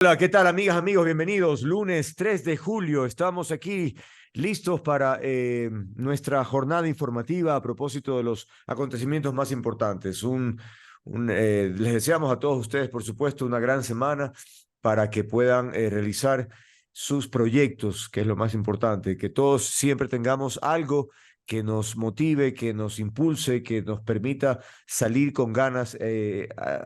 Hola, ¿qué tal, amigas, amigos? Bienvenidos. Lunes 3 de julio. Estamos aquí listos para nuestra jornada informativa a propósito de los acontecimientos más importantes. Les deseamos a todos ustedes, por supuesto, una gran semana para que puedan realizar sus proyectos, que es lo más importante, que todos siempre tengamos algo que nos motive, que nos impulse, que nos permita salir con ganas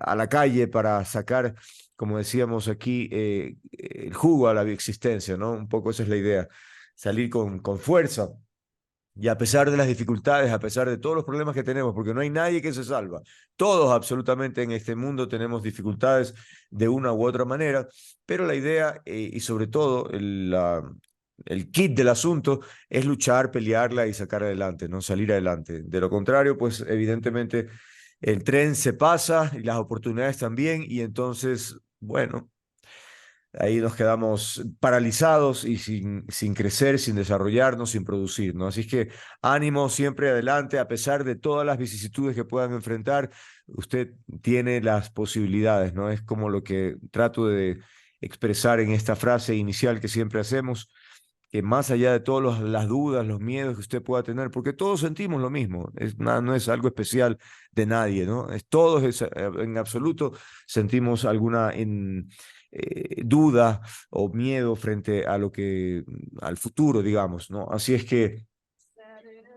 a la calle para sacar, como decíamos aquí, el jugo a la existencia, ¿no? Un poco esa es la idea, salir con fuerza. Y a pesar de las dificultades, a pesar de todos los problemas que tenemos, porque no hay nadie que se salva, todos absolutamente en este mundo tenemos dificultades de una u otra manera, pero la idea y sobre todo el kit del asunto es luchar, pelearla y sacar adelante, no salir adelante. De lo contrario, pues evidentemente el tren se pasa y las oportunidades también, y entonces, bueno, ahí nos quedamos paralizados y sin crecer, sin desarrollarnos, sin producir, ¿no? Así es que ánimo siempre adelante, a pesar de todas las vicisitudes que puedan enfrentar, usted tiene las posibilidades, ¿no? Es como lo que trato de expresar en esta frase inicial que siempre hacemos, que más allá de todas las dudas, los miedos que usted pueda tener, porque todos sentimos lo mismo, no es algo especial de nadie, ¿no? Todos en absoluto sentimos alguna duda o miedo frente a al futuro, digamos, ¿no? Así es que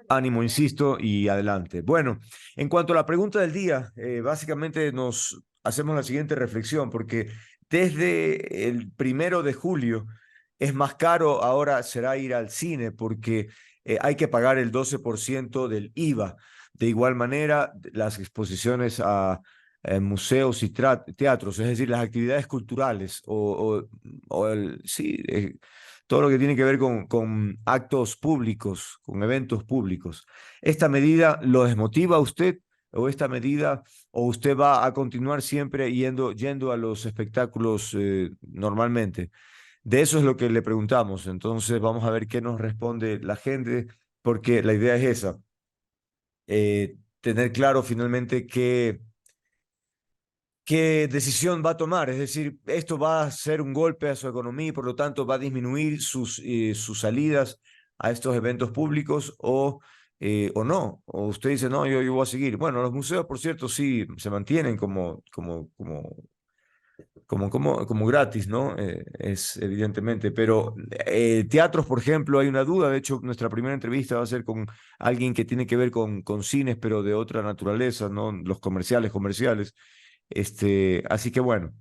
ánimo, insisto, y adelante. Bueno, en cuanto a la pregunta del día, básicamente nos hacemos la siguiente reflexión, porque desde el 1 de julio es más caro ahora será ir al cine porque hay que pagar el 12% del IVA. De igual manera, las exposiciones a museos y teatros, es decir, las actividades culturales sí, todo lo que tiene que ver con actos públicos, con eventos públicos. ¿Esta medida lo desmotiva a usted o esta medida, o usted va a continuar siempre yendo a los espectáculos normalmente? De eso es lo que le preguntamos. Entonces vamos a ver qué nos responde la gente, porque la idea es esa, tener claro finalmente qué decisión va a tomar. Es decir, esto va a ser un golpe a su economía y por lo tanto va a disminuir sus salidas a estos eventos públicos o no. O usted dice, no, yo voy a seguir. Bueno, los museos, por cierto, sí se mantienen como gratis, ¿no? Es evidentemente, pero teatros, por ejemplo, hay una duda. De hecho, nuestra primera entrevista va a ser con alguien que tiene que ver con cines, pero de otra naturaleza, ¿no? Los comerciales. Así que bueno,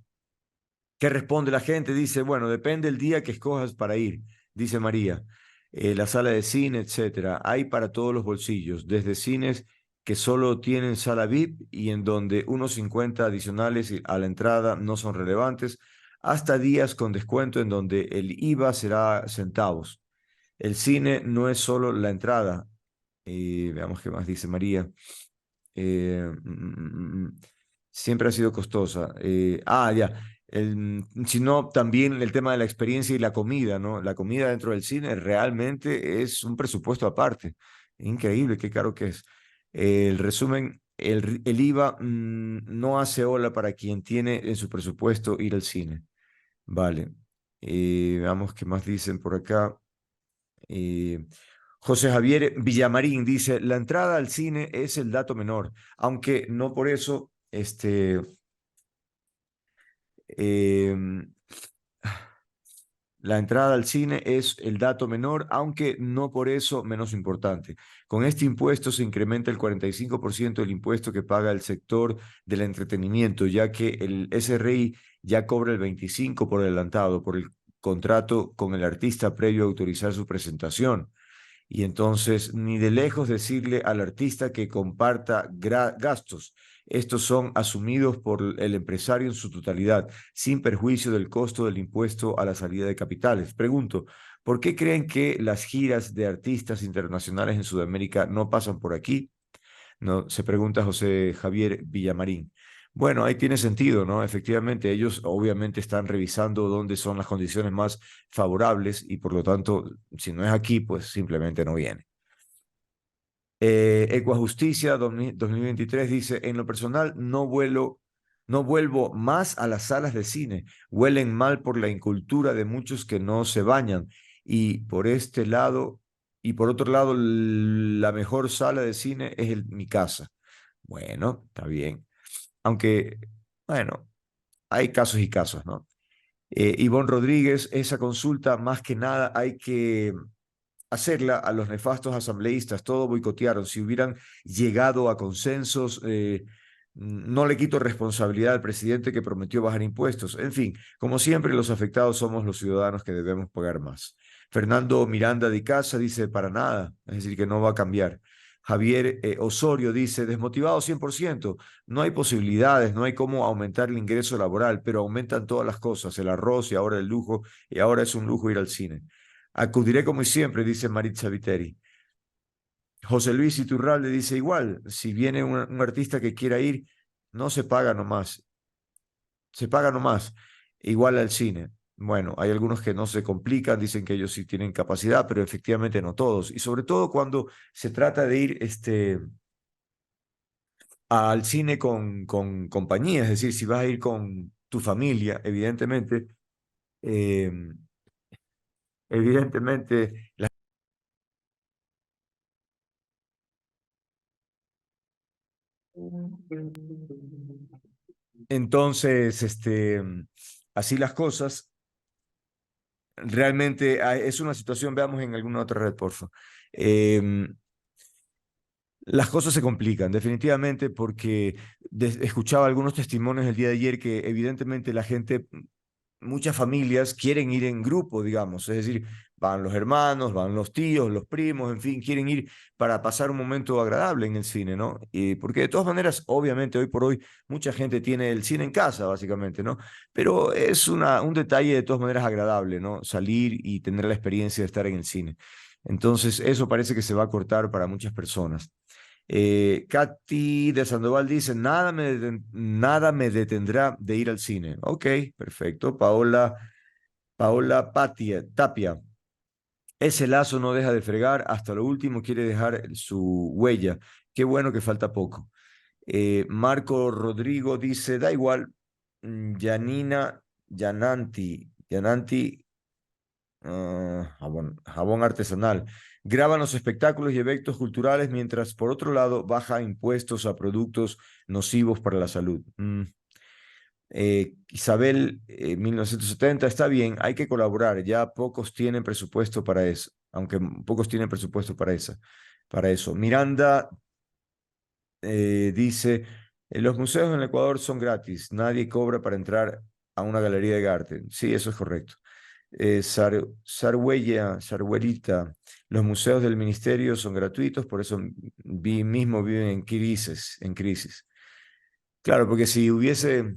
¿qué responde la gente? Dice, bueno, depende el día que escojas para ir, dice María. La sala de cine, etcétera. Hay para todos los bolsillos, desde cines que solo tienen sala VIP y en donde unos 50 adicionales a la entrada no son relevantes, hasta días con descuento en donde el IVA será centavos. El cine no es solo la entrada. Veamos qué más dice María. Eh, mm, mm, mm, Siempre ha sido costosa. Ya. Sino también el tema de la experiencia y la comida, ¿no? La comida dentro del cine realmente es un presupuesto aparte. Increíble, qué caro que es. El resumen, el IVA no hace ola para quien tiene en su presupuesto ir al cine. Vale. Veamos qué más dicen por acá. Eh, José Javier Villamarín dice, la entrada al cine es el dato menor, aunque no por eso, em, la entrada al cine es el dato menor, aunque no por eso menos importante. Con este impuesto se incrementa el 45% del impuesto que paga el sector del entretenimiento, ya que el SRI ya cobra el 25% por adelantado por el contrato con el artista previo a autorizar su presentación. Y entonces, ni de lejos decirle al artista que comparta gastos. Estos son asumidos por el empresario en su totalidad, sin perjuicio del costo del impuesto a la salida de capitales. Pregunto, ¿por qué creen que las giras de artistas internacionales en Sudamérica no pasan por aquí? ¿No? Se pregunta José Javier Villamarín. Bueno, ahí tiene sentido, ¿no? Efectivamente, ellos obviamente están revisando dónde son las condiciones más favorables y por lo tanto, si no es aquí, pues simplemente no viene. Ecuajusticia 2023 dice, en lo personal no vuelo No vuelvo más a las salas de cine. Huelen mal por la incultura de muchos que no se bañan. Y por este lado, y por otro lado, la mejor sala de cine es mi casa. Bueno, está bien. Aunque, bueno, hay casos y casos, ¿no? Ivonne Rodríguez, esa consulta más que nada hay que hacerla a los nefastos asambleístas, todo boicotearon. Si hubieran llegado a consensos, no le quito responsabilidad al presidente que prometió bajar impuestos. En fin, como siempre, los afectados somos los ciudadanos que debemos pagar más. Fernando Miranda de Casa dice, para nada, es decir, que no va a cambiar. Javier Osorio dice, desmotivado 100%, no hay posibilidades, no hay cómo aumentar el ingreso laboral, pero aumentan todas las cosas, el arroz y ahora el lujo, y ahora es un lujo ir al cine. Acudiré como siempre, dice Maritza Viteri. José Luis Iturralde dice igual, si viene un artista que quiera ir, no se paga nomás, se paga nomás, igual al cine. Bueno, hay algunos que no se complican, dicen que ellos sí tienen capacidad, pero efectivamente no todos. Y sobre todo cuando se trata de ir al cine con compañía, es decir, si vas a ir con tu familia, eh, evidentemente entonces, así las cosas, realmente es una situación, veamos en alguna otra red, por favor. Las cosas se complican, definitivamente, porque escuchaba algunos testimonios el día de ayer que evidentemente la gente, muchas familias quieren ir en grupo, digamos, es decir, van los hermanos, van los tíos, los primos, en fin, quieren ir para pasar un momento agradable en el cine, ¿no? Y porque de todas maneras, obviamente, hoy por hoy, mucha gente tiene el cine en casa, básicamente, ¿no? Pero es un detalle de todas maneras agradable, ¿no? Salir y tener la experiencia de estar en el cine. Entonces, eso parece que se va a cortar para muchas personas. Katy de Sandoval dice, nada me detendrá de ir al cine. Ok, perfecto. Paola Tapia, ese lazo no deja de fregar, hasta lo último quiere dejar su huella. Qué bueno que falta poco. Marco Rodrigo dice, da igual, Yanina Yananti, jabón artesanal. Graban los espectáculos y eventos culturales mientras, por otro lado, baja impuestos a productos nocivos para la salud. Isabel, 1970, está bien, hay que colaborar. Ya pocos tienen presupuesto para eso, aunque pocos tienen presupuesto para eso. Miranda dice, los museos en el Ecuador son gratis, nadie cobra para entrar a una galería de arte. Sí, eso es correcto. Sarhuelita, los museos del ministerio son gratuitos, por eso mismo viven en crisis. Claro, porque si hubiese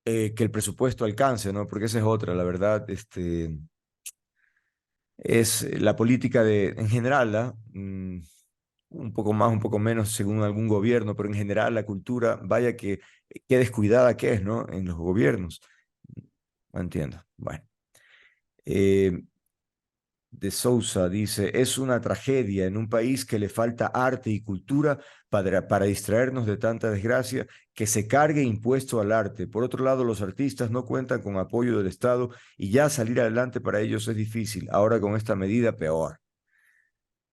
que el presupuesto alcance, ¿no? Porque esa es otra, la verdad, es la política en general, ¿ah? Un poco más, un poco menos según algún gobierno, pero en general la cultura, vaya que qué descuidada que es, ¿no? En los gobiernos. No entiendo. Bueno. Eh, de Sousa dice, es una tragedia en un país que le falta arte y cultura para distraernos de tanta desgracia que se cargue impuesto al arte. Por otro lado, los artistas no cuentan con apoyo del Estado y ya salir adelante para ellos es difícil. Ahora con esta medida, peor.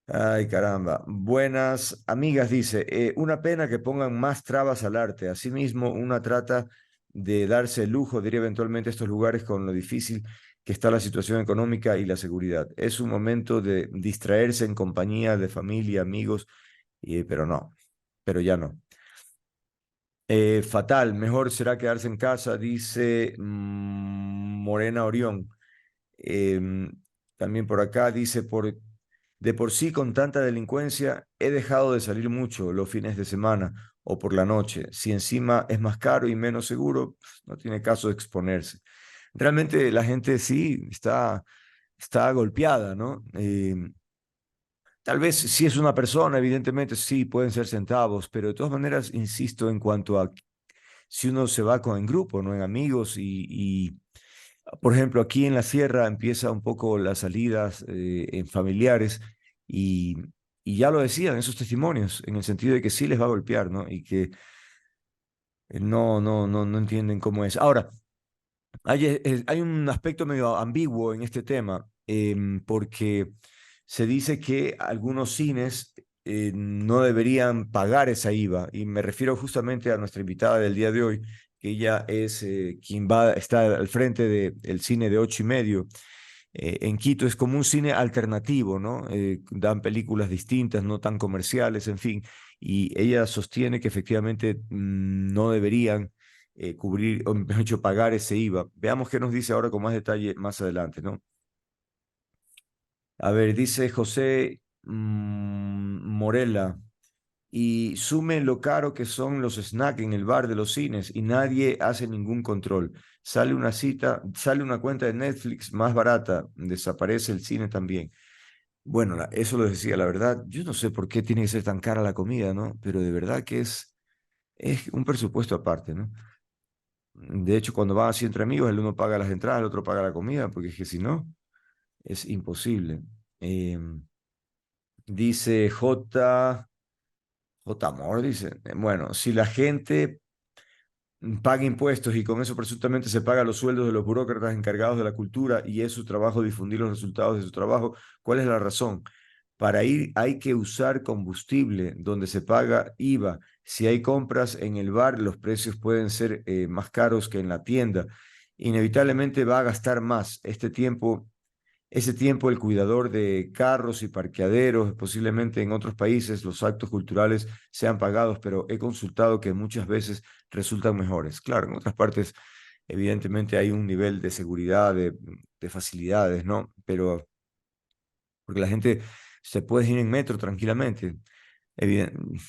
Ay, caramba. Buenas amigas, dice, una pena que pongan más trabas al arte. Asimismo, una trata de darse el lujo de ir eventualmente a estos lugares con lo difícil que está la situación económica y la seguridad. Es un momento de distraerse en compañía de familia, amigos, pero no, pero ya no. Fatal, mejor será quedarse en casa, dice Morena Orión. Em, También por acá dice, de por sí con tanta delincuencia he dejado de salir mucho los fines de semana o por la noche. Si encima es más caro y menos seguro, pues, no tiene caso de exponerse. Realmente la gente sí está golpeada, ¿no? Tal vez si es una persona, evidentemente sí, pueden ser centavos, pero de todas maneras, insisto en cuanto a si uno se va en grupo, ¿no? En amigos por ejemplo, aquí en la sierra empieza un poco las salidas en familiares y, y ya lo decían esos testimonios, en el sentido de que sí les va a golpear, ¿no? Y que No entienden cómo es. Ahora, hay un aspecto medio ambiguo en este tema, porque se dice que algunos cines no deberían pagar esa IVA, y me refiero justamente a nuestra invitada del día de hoy, que ella es quien está al frente del cine de 8:30. En Quito es como un cine alternativo, ¿no? Dan películas distintas, no tan comerciales, en fin, y ella sostiene que efectivamente no deberían cubrir, o mejor dicho, pagar ese IVA. Veamos qué nos dice ahora con más detalle más adelante, ¿no? A ver, dice José Morela, y sumen lo caro que son los snacks en el bar de los cines y nadie hace ningún control. Sale una cuenta de Netflix más barata, desaparece el cine también. Bueno, eso lo decía, la verdad, yo no sé por qué tiene que ser tan cara la comida, ¿no? Pero de verdad que es un presupuesto aparte, ¿no? De hecho, cuando van así entre amigos, el uno paga las entradas, el otro paga la comida, porque es que si no, es imposible. Dice J. Amor, dice, bueno, si la gente paga impuestos y con eso presuntamente se paga los sueldos de los burócratas encargados de la cultura y es su trabajo difundir los resultados de su trabajo, ¿cuál es la razón? Para ir hay que usar combustible donde se paga IVA. Si hay compras en el bar, los precios pueden ser más caros que en la tienda. Inevitablemente va a gastar más. Ese tiempo el cuidador de carros y parqueaderos, posiblemente en otros países los actos culturales sean pagados, pero he consultado que muchas veces resultan mejores. Claro, en otras partes evidentemente hay un nivel de seguridad, de facilidades, ¿no? Pero porque la gente se puede ir en metro tranquilamente.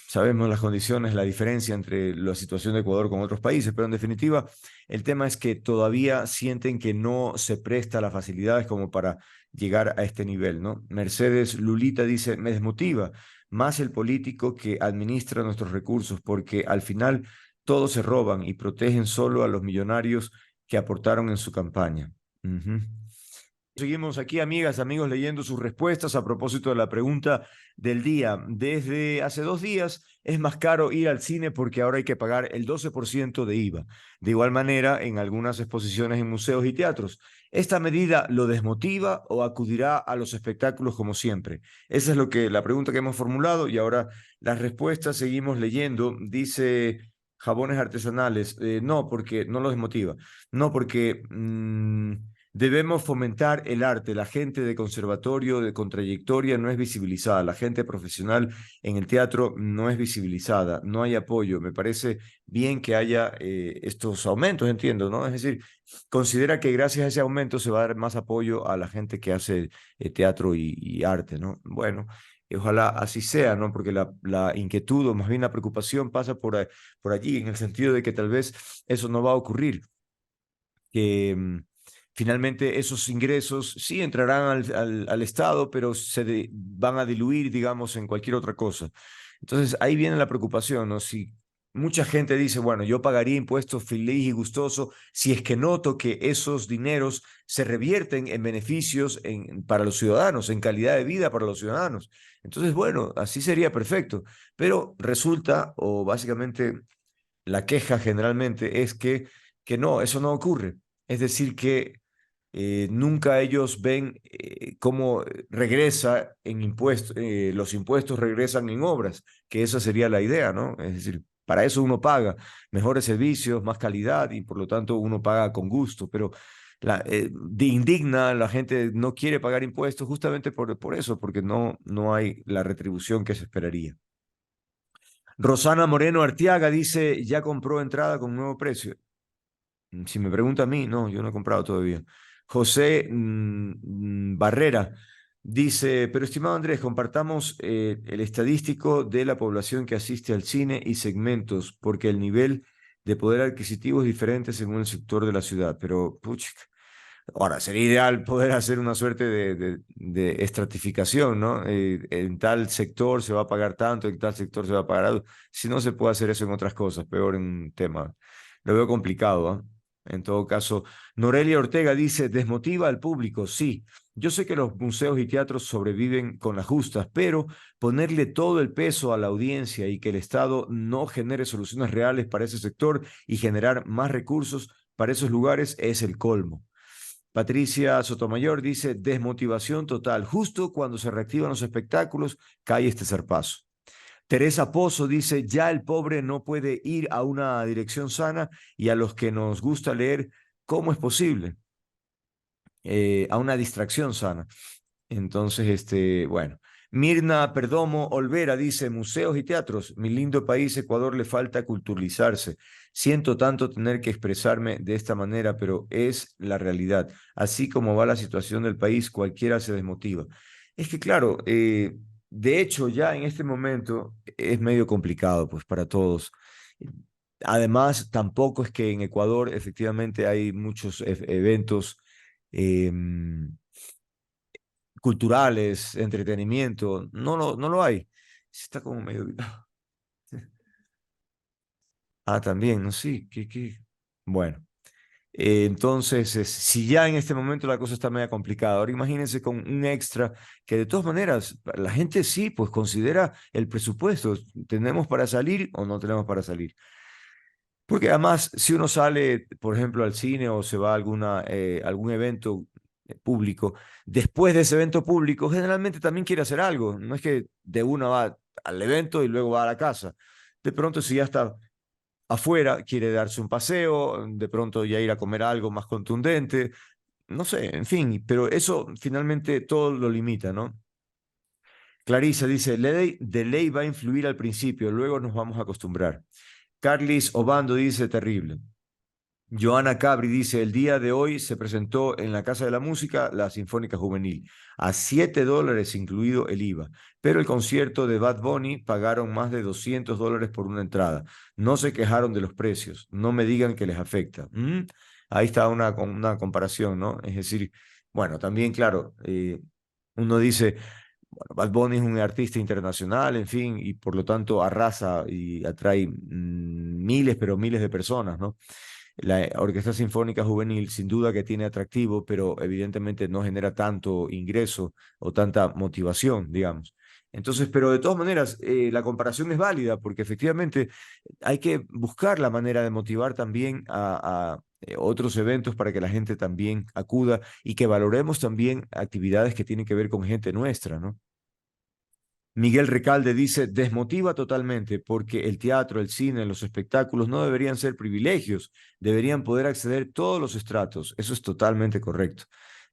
Sabemos las condiciones, la diferencia entre la situación de Ecuador con otros países, pero en definitiva, el tema es que todavía sienten que no se presta las facilidades como para llegar a este nivel, ¿no? Mercedes Lulita dice, me desmotiva más el político que administra nuestros recursos, porque al final todos se roban y protegen solo a los millonarios que aportaron en su campaña. Ujú. Seguimos aquí, amigas, amigos, leyendo sus respuestas a propósito de la pregunta del día. Desde hace 2 días es más caro ir al cine porque ahora hay que pagar el 12% de IVA. De igual manera, en algunas exposiciones en museos y teatros. ¿Esta medida lo desmotiva o acudirá a los espectáculos como siempre? Esa es la pregunta que hemos formulado y ahora las respuestas seguimos leyendo. Dice jabones artesanales, no, porque no lo desmotiva. No, porque debemos fomentar el arte. La gente de conservatorio, con trayectoria, no es visibilizada. La gente profesional en el teatro no es visibilizada. No hay apoyo. Me parece bien que haya estos aumentos, entiendo, ¿no? Es decir, considera que gracias a ese aumento se va a dar más apoyo a la gente que hace teatro y arte, ¿no? Bueno. Ojalá así sea, ¿no? Porque la inquietud o más bien la preocupación pasa por allí, en el sentido de que tal vez eso no va a ocurrir, que finalmente esos ingresos sí entrarán al Estado, pero van a diluir, digamos, en cualquier otra cosa. Entonces ahí viene la preocupación, ¿no? Si mucha gente dice, bueno, yo pagaría impuestos feliz y gustoso si es que noto que esos dineros se revierten en beneficios para los ciudadanos, en calidad de vida para los ciudadanos. Entonces, bueno, así sería perfecto, pero resulta, o básicamente la queja generalmente es que no, eso no ocurre. Es decir, que nunca ellos ven cómo regresa en impuestos, los impuestos regresan en obras, que esa sería la idea, ¿no? Es decir, para eso uno paga mejores servicios, más calidad y por lo tanto uno paga con gusto, pero indigna, la gente no quiere pagar impuestos justamente por eso, porque no hay la retribución que se esperaría. Rosana Moreno Artiaga dice, ya compró entrada con nuevo precio. Si me pregunta a mí, no, yo no he comprado todavía. José Barrera dice, pero estimado Andrés, compartamos el estadístico de la población que asiste al cine y segmentos, porque el nivel de poder adquisitivo es diferente según el sector de la ciudad. Pero, puch, ahora, sería ideal poder hacer una suerte de estratificación, ¿no? En tal sector se va a pagar tanto, en tal sector se va a pagar algo. Si no se puede hacer eso en otras cosas, peor en un tema. Lo veo complicado, ¿ah? En todo caso, Norelia Ortega dice, desmotiva al público, sí. Yo sé que los museos y teatros sobreviven con las justas, pero ponerle todo el peso a la audiencia y que el Estado no genere soluciones reales para ese sector y generar más recursos para esos lugares es el colmo. Patricia Sotomayor dice, desmotivación total. Justo cuando se reactivan los espectáculos, cae este zarpazo. Teresa Pozo dice, ya el pobre no puede ir a una dirección sana y a los que nos gusta leer, ¿cómo es posible? A una distracción sana. Entonces, bueno. Mirna Perdomo Olvera dice, museos y teatros, mi lindo país Ecuador le falta culturalizarse. Siento tanto tener que expresarme de esta manera, pero es la realidad. Así como va la situación del país, cualquiera se desmotiva. Es que, claro, de hecho, ya en este momento es medio complicado, pues, para todos. Además, tampoco es que en Ecuador efectivamente hay muchos eventos culturales, entretenimiento, no lo hay. Está como medio... Ah, también, ¿no? Sí, Bueno, entonces, si ya en este momento la cosa está media complicada, ahora imagínense con un extra que de todas maneras, la gente sí, pues considera el presupuesto, ¿tenemos para salir o no tenemos para salir? Porque además, si uno sale, por ejemplo, al cine o se va a algún evento público, después de ese evento público, generalmente también quiere hacer algo. No es que de una va al evento y luego va a la casa. De pronto, si ya está afuera, quiere darse un paseo, de pronto ya ir a comer algo más contundente, no sé, en fin, pero eso finalmente todo lo limita, ¿no? Clarisa dice, de ley va a influir al principio, luego nos vamos a acostumbrar. Carlis Obando dice, terrible. Joana Cabri dice, el día de hoy se presentó en la Casa de la Música la Sinfónica Juvenil, a $7 incluido el IVA, pero el concierto de Bad Bunny pagaron más de $200 por una entrada. No se quejaron de los precios, no me digan que les afecta. Ahí está una comparación, ¿no? Es decir, bueno, también, claro, uno dice, bueno, Bad Bunny es un artista internacional, en fin, y por lo tanto arrasa y atrae miles, pero miles de personas, ¿no? La Orquesta Sinfónica Juvenil sin duda que tiene atractivo, pero evidentemente no genera tanto ingreso o tanta motivación, digamos. Entonces, pero de todas maneras, la comparación es válida porque efectivamente hay que buscar la manera de motivar también a otros eventos para que la gente también acuda y que valoremos también actividades que tienen que ver con gente nuestra, ¿no? Miguel Recalde dice, desmotiva totalmente porque el teatro, el cine, los espectáculos no deberían ser privilegios, deberían poder acceder todos los estratos. Eso es totalmente correcto.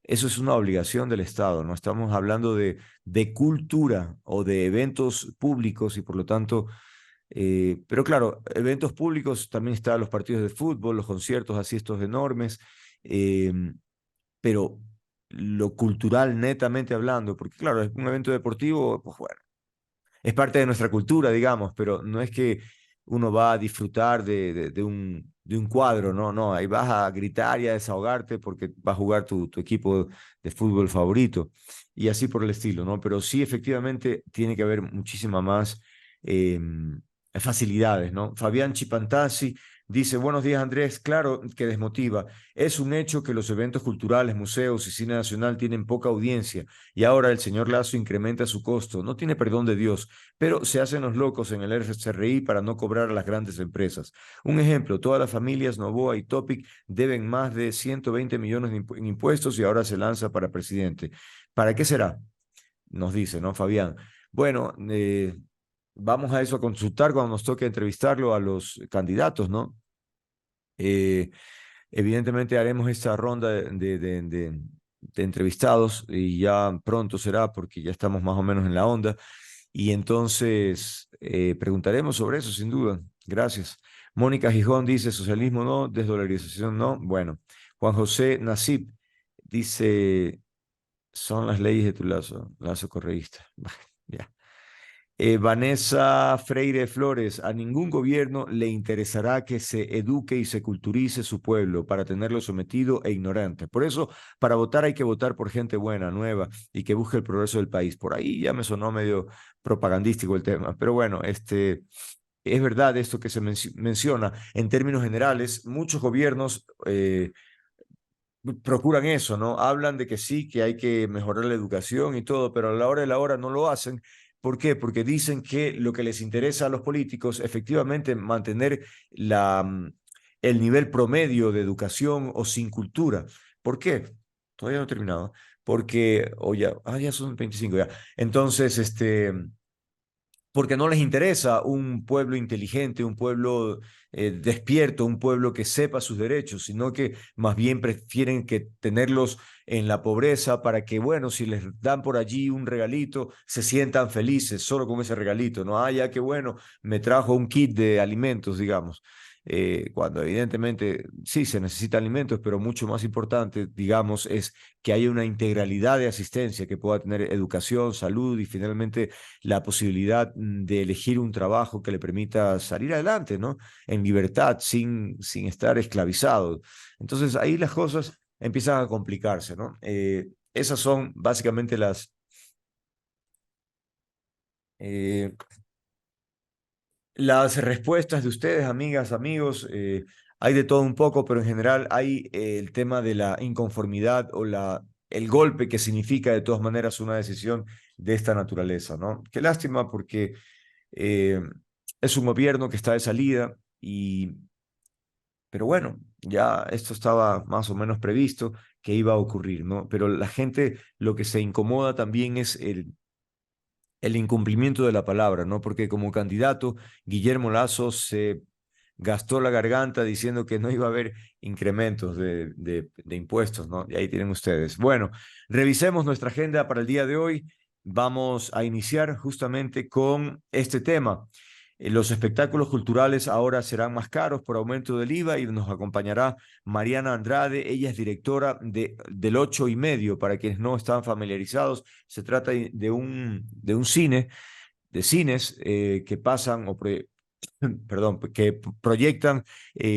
Eso es una obligación del Estado, no estamos hablando de cultura o de eventos públicos y por lo tanto, pero claro, eventos públicos también están los partidos de fútbol, los conciertos así estos enormes, eh, pero lo cultural netamente hablando, porque claro, es un evento deportivo, pues bueno es parte de nuestra cultura, digamos, pero no es que uno va a disfrutar de un cuadro, no, no, ahí vas a gritar y a desahogarte porque va a jugar tu equipo de fútbol favorito y así por el estilo, ¿no? Pero sí, efectivamente, tiene que haber muchísima más eh, facilidades, ¿no? Fabián Chipantasi dice, buenos días Andrés, claro que desmotiva. Es un hecho que los eventos culturales, museos y cine nacional tienen poca audiencia y ahora el señor Lazo incrementa su costo. No tiene perdón de Dios, pero se hacen los locos en el SRI para no cobrar a las grandes empresas. Un ejemplo, todas las familias Novoa y Topic deben más de 120 millones en impuestos y ahora se lanza para presidente. ¿Para qué será? Nos dice, ¿no, Fabián? Bueno, vamos a eso a consultar cuando nos toque entrevistarlo a los candidatos, ¿no? Eh, Evidentemente haremos esta ronda de entrevistados y ya pronto será porque ya estamos más o menos en la onda. Y entonces preguntaremos sobre eso, sin duda. Gracias. Mónica Gijón dice, socialismo no, desdolarización no. Bueno, Juan José Nasib dice, son las leyes de tu lazo correísta. Ya. Vanessa Freire Flores, a ningún gobierno le interesará que se eduque y se culturice su pueblo para tenerlo sometido e ignorante. Por eso, para votar hay que votar por gente buena, nueva y que busque el progreso del país. Por ahí ya me sonó medio propagandístico el tema, pero bueno, es verdad esto que se menciona en términos generales. Muchos gobiernos procuran eso, ¿no? Hablan de que sí, que hay que mejorar la educación y todo, pero a la hora de la hora no lo hacen. ¿Por qué? Porque dicen que lo que les interesa a los políticos efectivamente mantener el nivel promedio de educación o sin cultura. ¿Por qué? Todavía no he terminado. Porque, o ya, ya son 25 ya. Entonces, porque no les interesa un pueblo inteligente, un pueblo despierto, un pueblo que sepa sus derechos, sino que más bien prefieren que tenerlos en la pobreza para que, bueno, si les dan por allí un regalito, se sientan felices solo con ese regalito, ¿no? Ah, ya que bueno, me trajo un kit de alimentos, digamos. Cuando evidentemente sí se necesitan alimentos, pero mucho más importante, digamos, es que haya una integralidad de asistencia, que pueda tener educación, salud y finalmente la posibilidad de elegir un trabajo que le permita salir adelante, ¿no? En libertad, sin estar esclavizado. Entonces ahí las cosas empiezan a complicarse, ¿no? Esas son básicamente eh, las respuestas de ustedes, amigas, amigos. Hay de todo un poco, pero en general hay el tema de la inconformidad o el golpe que significa de todas maneras una decisión de esta naturaleza, ¿no? Qué lástima porque eh, es un gobierno que está de salida pero bueno, ya esto estaba más o menos previsto que iba a ocurrir, ¿no? Pero la gente lo que se incomoda también es el incumplimiento de la palabra, ¿no? Porque como candidato, Guillermo Lazo se gastó la garganta diciendo que no iba a haber incrementos de impuestos, ¿no? Y ahí tienen ustedes. Bueno, revisemos nuestra agenda para el día de hoy. Vamos a iniciar justamente con este tema. Los espectáculos culturales ahora serán más caros por aumento del IVA y nos acompañará Mariana Andrade. Ella es directora del Ocho y Medio. Para quienes no están familiarizados, se trata de un cine, de cines que pasan perdón, que proyectan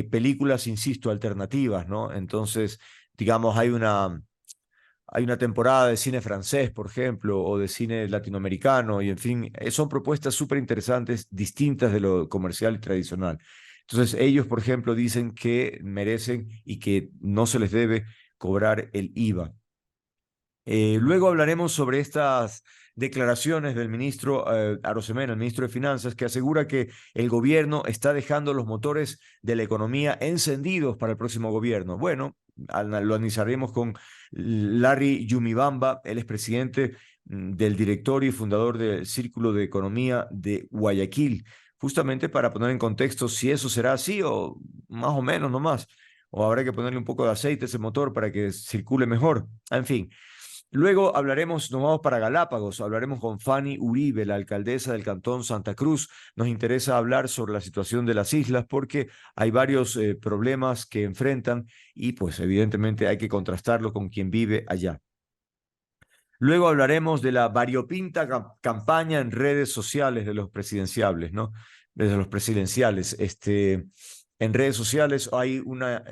películas, insisto, alternativas, ¿no? Entonces, digamos, hay una temporada de cine francés, por ejemplo, o de cine latinoamericano, y en fin, son propuestas súper interesantes, distintas de lo comercial y tradicional. Entonces, ellos, por ejemplo, dicen que merecen y que no se les debe cobrar el IVA. Luego hablaremos sobre estas declaraciones del ministro Arosemena, el ministro de Finanzas, que asegura que el gobierno está dejando los motores de la economía encendidos para el próximo gobierno. Bueno, lo analizaremos con Larry Yumibamba, él es presidente del directorio y fundador del Círculo de Economía de Guayaquil, justamente para poner en contexto si eso será así o más o menos nomás, o habrá que ponerle un poco de aceite a ese motor para que circule mejor. En fin. Luego nos vamos para Galápagos, hablaremos con Fanny Uribe, la alcaldesa del Cantón Santa Cruz. Nos interesa hablar sobre la situación de las islas porque hay varios problemas que enfrentan y pues evidentemente hay que contrastarlo con quien vive allá. Luego hablaremos de la variopinta campaña en redes sociales de los presidenciables, ¿no? Desde los presidenciales. En redes sociales hay una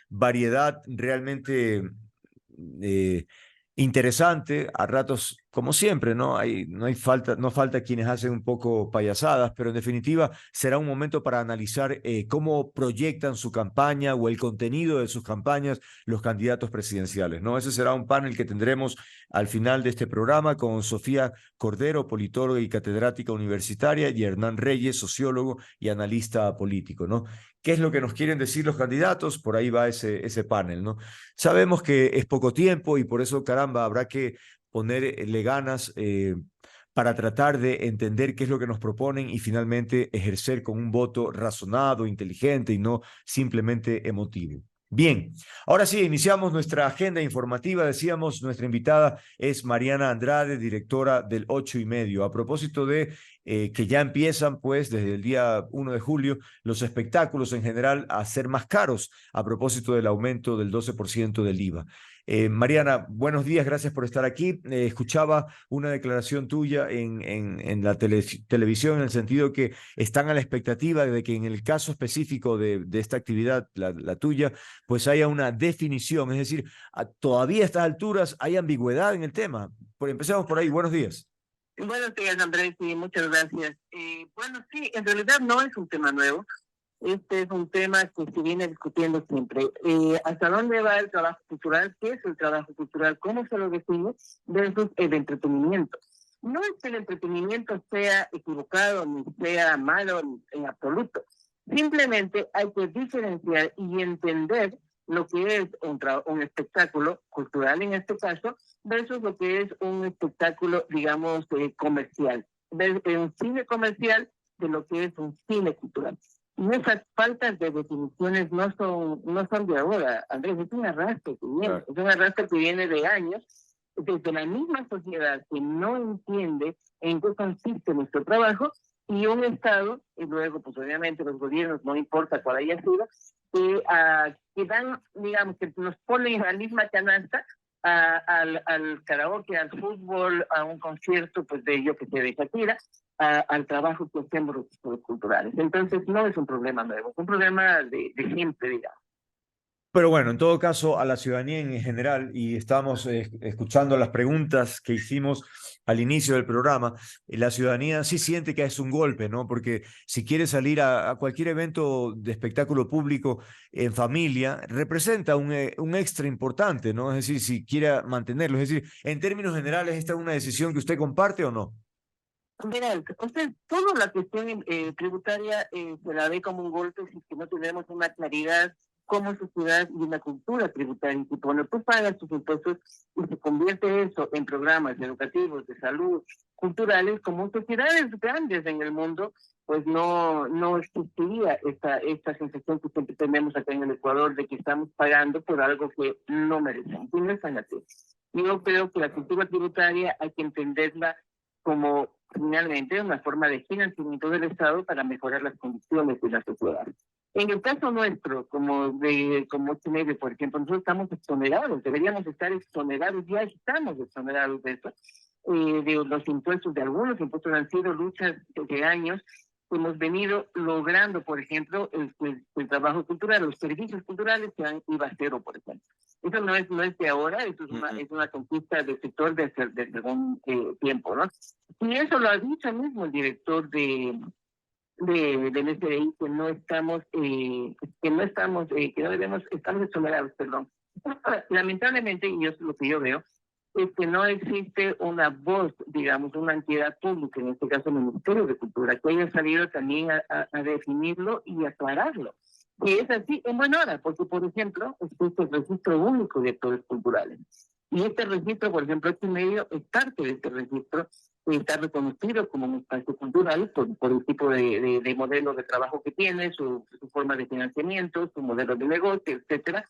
variedad realmente eh, interesante, a ratos, como siempre, ¿no? No falta quienes hacen un poco payasadas, pero en definitiva será un momento para analizar cómo proyectan su campaña o el contenido de sus campañas los candidatos presidenciales, ¿no? Ese será un panel que tendremos al final de este programa con Sofía Cordero, politóloga y catedrática universitaria, y Hernán Reyes, sociólogo y analista político, ¿no? ¿Qué es lo que nos quieren decir los candidatos? Por ahí va ese panel, ¿no? Sabemos que es poco tiempo y por eso, caramba, habrá que ponerle ganas para tratar de entender qué es lo que nos proponen y finalmente ejercer con un voto razonado, inteligente y no simplemente emotivo. Bien, ahora sí, iniciamos nuestra agenda informativa. Decíamos, nuestra invitada es Mariana Andrade, directora del Ocho y Medio. A propósito de que ya empiezan, pues, desde el día 1 de julio, los espectáculos en general a ser más caros a propósito del aumento del 12% del IVA. Mariana, buenos días, gracias por estar aquí. Escuchaba una declaración tuya en la televisión en el sentido que están a la expectativa de que en el caso específico de esta actividad, la tuya, pues haya una definición, es decir, todavía a estas alturas hay ambigüedad en el tema. Empecemos por ahí, buenos días. Buenos días, Andrés, y muchas gracias. Bueno, sí, en realidad no es un tema nuevo. Este es un tema que se viene discutiendo siempre. ¿Hasta dónde va el trabajo cultural? ¿Qué es el trabajo cultural? ¿Cómo se lo define? Versus el entretenimiento. No es que el entretenimiento sea equivocado ni sea malo en absoluto. Simplemente hay que diferenciar y entender lo que es un espectáculo cultural en este caso versus lo que es un espectáculo, digamos, comercial. Un cine comercial de lo que es un cine cultural. Y esas faltas de definiciones no son de ahora, Andrés, es un arrastre que viene, claro. Es un arrastre que viene de años, desde la misma sociedad que no entiende en qué consiste nuestro trabajo, y un Estado, y luego, pues obviamente los gobiernos, no importa cuál haya sido, que dan, digamos, que nos ponen en la misma canasta al karaoke, al fútbol, a un concierto, pues de yo que sé, de Shakira, al trabajo que hacemos los sectores culturales. Entonces no es un problema nuevo, es un problema de siempre, digamos. Pero bueno, en todo caso, a la ciudadanía en general, y estamos escuchando las preguntas que hicimos al inicio del programa, la ciudadanía sí siente que es un golpe, ¿no? Porque si quiere salir a cualquier evento de espectáculo público en familia, representa un extra importante, ¿no? Es decir, si quiere mantenerlo. Es decir, en términos generales, ¿esta es una decisión que usted comparte o no? Verá, usted, toda la cuestión tributaria se la ve como un golpe si que no tenemos una claridad como sociedad y una cultura tributaria. Y cuando tú pagas tus impuestos y se convierte eso en programas educativos, de salud, culturales, como sociedades grandes en el mundo, pues no existiría esta sensación que siempre tenemos acá en el Ecuador de que estamos pagando por algo que no merecemos. Y no es tan así. Yo creo que la cultura tributaria hay que entenderla como finalmente una forma de financiamiento del Estado para mejorar las condiciones de la sociedad. En el caso nuestro, como 8 medio, por ejemplo, nosotros estamos exonerados, deberíamos estar exonerados, ya estamos exonerados de eso, de los impuestos, de algunos impuestos han sido luchas de años. Hemos venido logrando, por ejemplo, el trabajo cultural, los servicios culturales que han ido a cero, por ejemplo. Eso no es de ahora, eso es una conquista del sector desde algún tiempo, ¿no? Y eso lo ha dicho mismo el director del SDI, que no debemos, estamos exonerados, perdón. Lamentablemente, y eso es lo que yo veo, es que no existe una voz, digamos, una entidad pública, en este caso el Ministerio de Cultura, que haya salido también a definirlo y aclararlo. Y es así en buena hora, porque, por ejemplo, existe el registro único de actores culturales. Y este registro, por ejemplo, 8 medio es parte de este registro, está reconocido como un espacio cultural por el tipo de modelo de trabajo que tiene, su forma de financiamiento, su modelo de negocio, etcétera.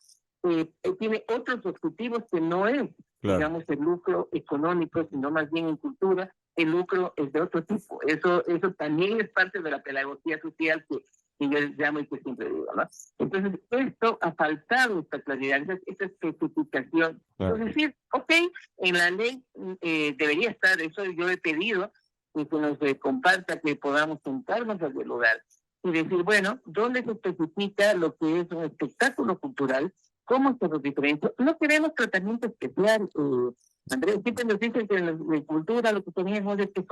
Tiene otros objetivos que no es, claro, digamos, el lucro económico, sino más bien en cultura. El lucro es de otro tipo. Eso también es parte de la pedagogía social que yo llamo y que siempre digo, ¿no? Entonces, esto ha faltado esta claridad, esta especificación. Claro. Es decir, ok, en la ley debería estar, eso yo he pedido que nos comparta, que podamos sentarnos a dialogar y decir, bueno, ¿dónde se especifica lo que es un espectáculo cultural? ¿Cómo se lo diferencia? No queremos tratamiento especial, Andrés, siempre nos dicen que en la cultura lo que tenemos es que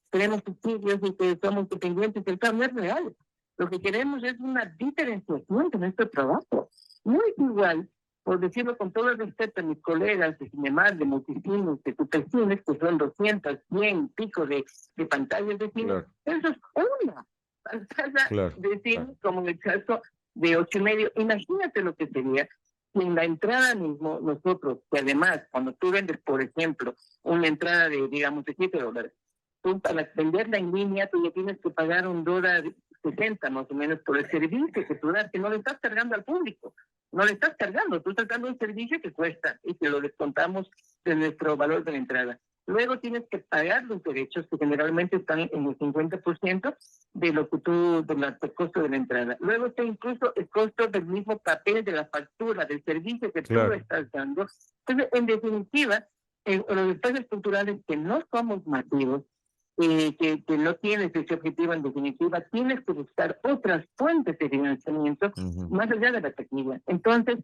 tenemos subsidios y que somos dependientes del Estado. No es real. Lo que queremos es una diferenciación de nuestro trabajo. No es igual, por decirlo con todo el respeto a mis colegas de Cinemas, de Multicines, de Supercines, que son 200, 100 pico de pantallas de cine. Claro. Eso es una pantalla, claro, de cine, claro, como en el caso de 8 medio. Imagínate lo que sería si en la entrada mismo nosotros, que además cuando tú vendes, por ejemplo, una entrada de, digamos, de $7, tú para venderla en línea tú le tienes que pagar $1.60 más o menos por el servicio que tú das, que no le estás cargando al público, no le estás cargando, tú estás dando un servicio que cuesta y que lo descontamos de nuestro valor de la entrada. Luego tienes que pagar los derechos que generalmente están en el 50% de lo que del costo de la entrada. Luego está incluso el costo del mismo papel de la factura, del servicio que claro, tú estás dando. Entonces, en definitiva, los espacios culturales que no somos masivos, que no tienes ese objetivo en definitiva, tienes que buscar otras fuentes de financiamiento más allá de la taquilla. Entonces,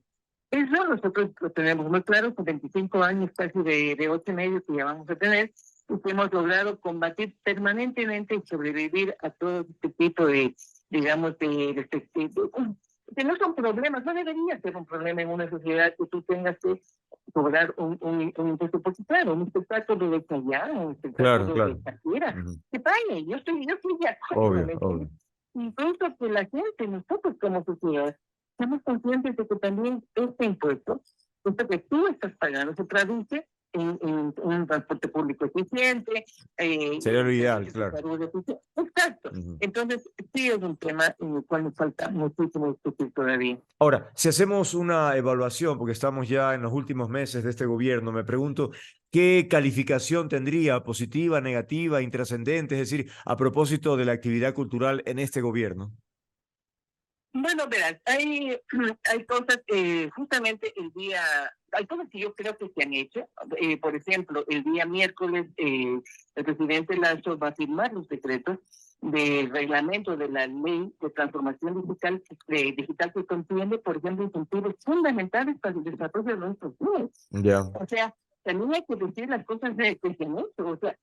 eso nosotros lo tenemos muy claro, con 25 años casi de 8 medio que ya vamos a tener, y que hemos logrado combatir permanentemente y sobrevivir a todo este tipo de, digamos, que no son problemas, no debería ser un problema en una sociedad que tú tengas que cobrar un impuesto, porque claro, un espectáculo de Chayanne, un Claro, espectáculo de claro. Shakira, Ujú. que pague, yo estoy de acuerdo, Obvio, ¿me obvio. entiendes? Incluso que la gente, nosotros como sociedad, estamos conscientes de que también este impuesto, esto que tú estás pagando, se traduce en un transporte público eficiente, Sería lo ideal, servicios de claro. salud eficiente. Exacto. Ujú. Entonces, sí es un tema en el cual nos falta muchísimo discutir todavía. Ahora, si hacemos una evaluación, porque estamos ya en los últimos meses de este gobierno, me pregunto, ¿qué calificación tendría, positiva, negativa, intrascendente, es decir, a propósito de la actividad cultural en este gobierno? Bueno, verás, hay cosas que justamente hay cosas que yo creo que se han hecho. Por ejemplo, el día miércoles el presidente Lazo va a firmar los decretos del reglamento de la ley de transformación digital que contiene, por ejemplo, incentivos fundamentales para el desarrollo de nuestros niños. Ya, O sea, también hay que decir las cosas que se han hecho. O sea,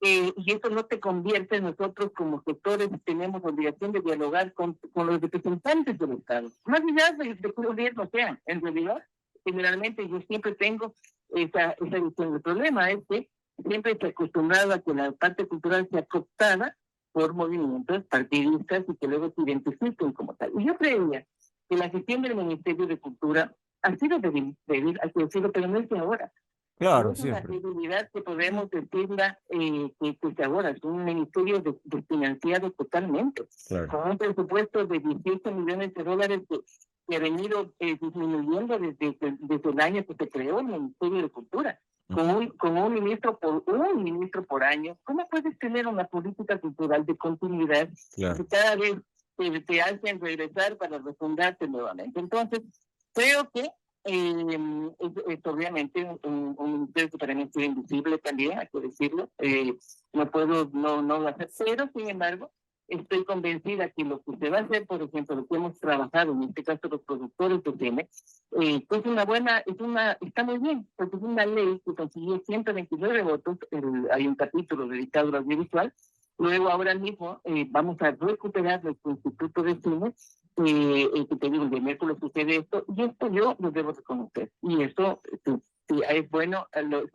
y eso no te convierte, nosotros como sectores tenemos obligación de dialogar con los representantes del Estado, más allá de qué gobierno sean. En realidad, generalmente yo siempre tengo esa visión. El problema es que siempre se ha acostumbrado a que la parte cultural sea cooptada por movimientos partidistas y que luego se identifiquen como tal. Y yo creía que la gestión del Ministerio de Cultura ha sido débil, hay que decirlo, pero no es de ahora. No claro, es una siempre. debilidad que podemos decirla que ahora es un ministerio desfinanciado totalmente, Claro. con un presupuesto de 18 millones de dólares que ha venido disminuyendo desde el año que se creó el Ministerio de Cultura, con un ministro por año. ¿Cómo puedes tener una política cultural de continuidad Claro. que cada vez te hacen regresar para refundarte nuevamente? Entonces, creo que es obviamente un ministerio que para mí es invisible también, hay que decirlo. No puedo no hacer, pero sin embargo, estoy convencida que lo que se va a hacer, por ejemplo, lo que hemos trabajado, en este caso los productores de cine, pues está muy bien, porque es una ley que consiguió 129 votos, hay un capítulo dedicado al audiovisual. Luego, ahora mismo, vamos a recuperar nuestro Instituto de Cine, que te digo, de miércoles sucede esto, y esto yo lo debo reconocer. Y eso sí, es bueno, el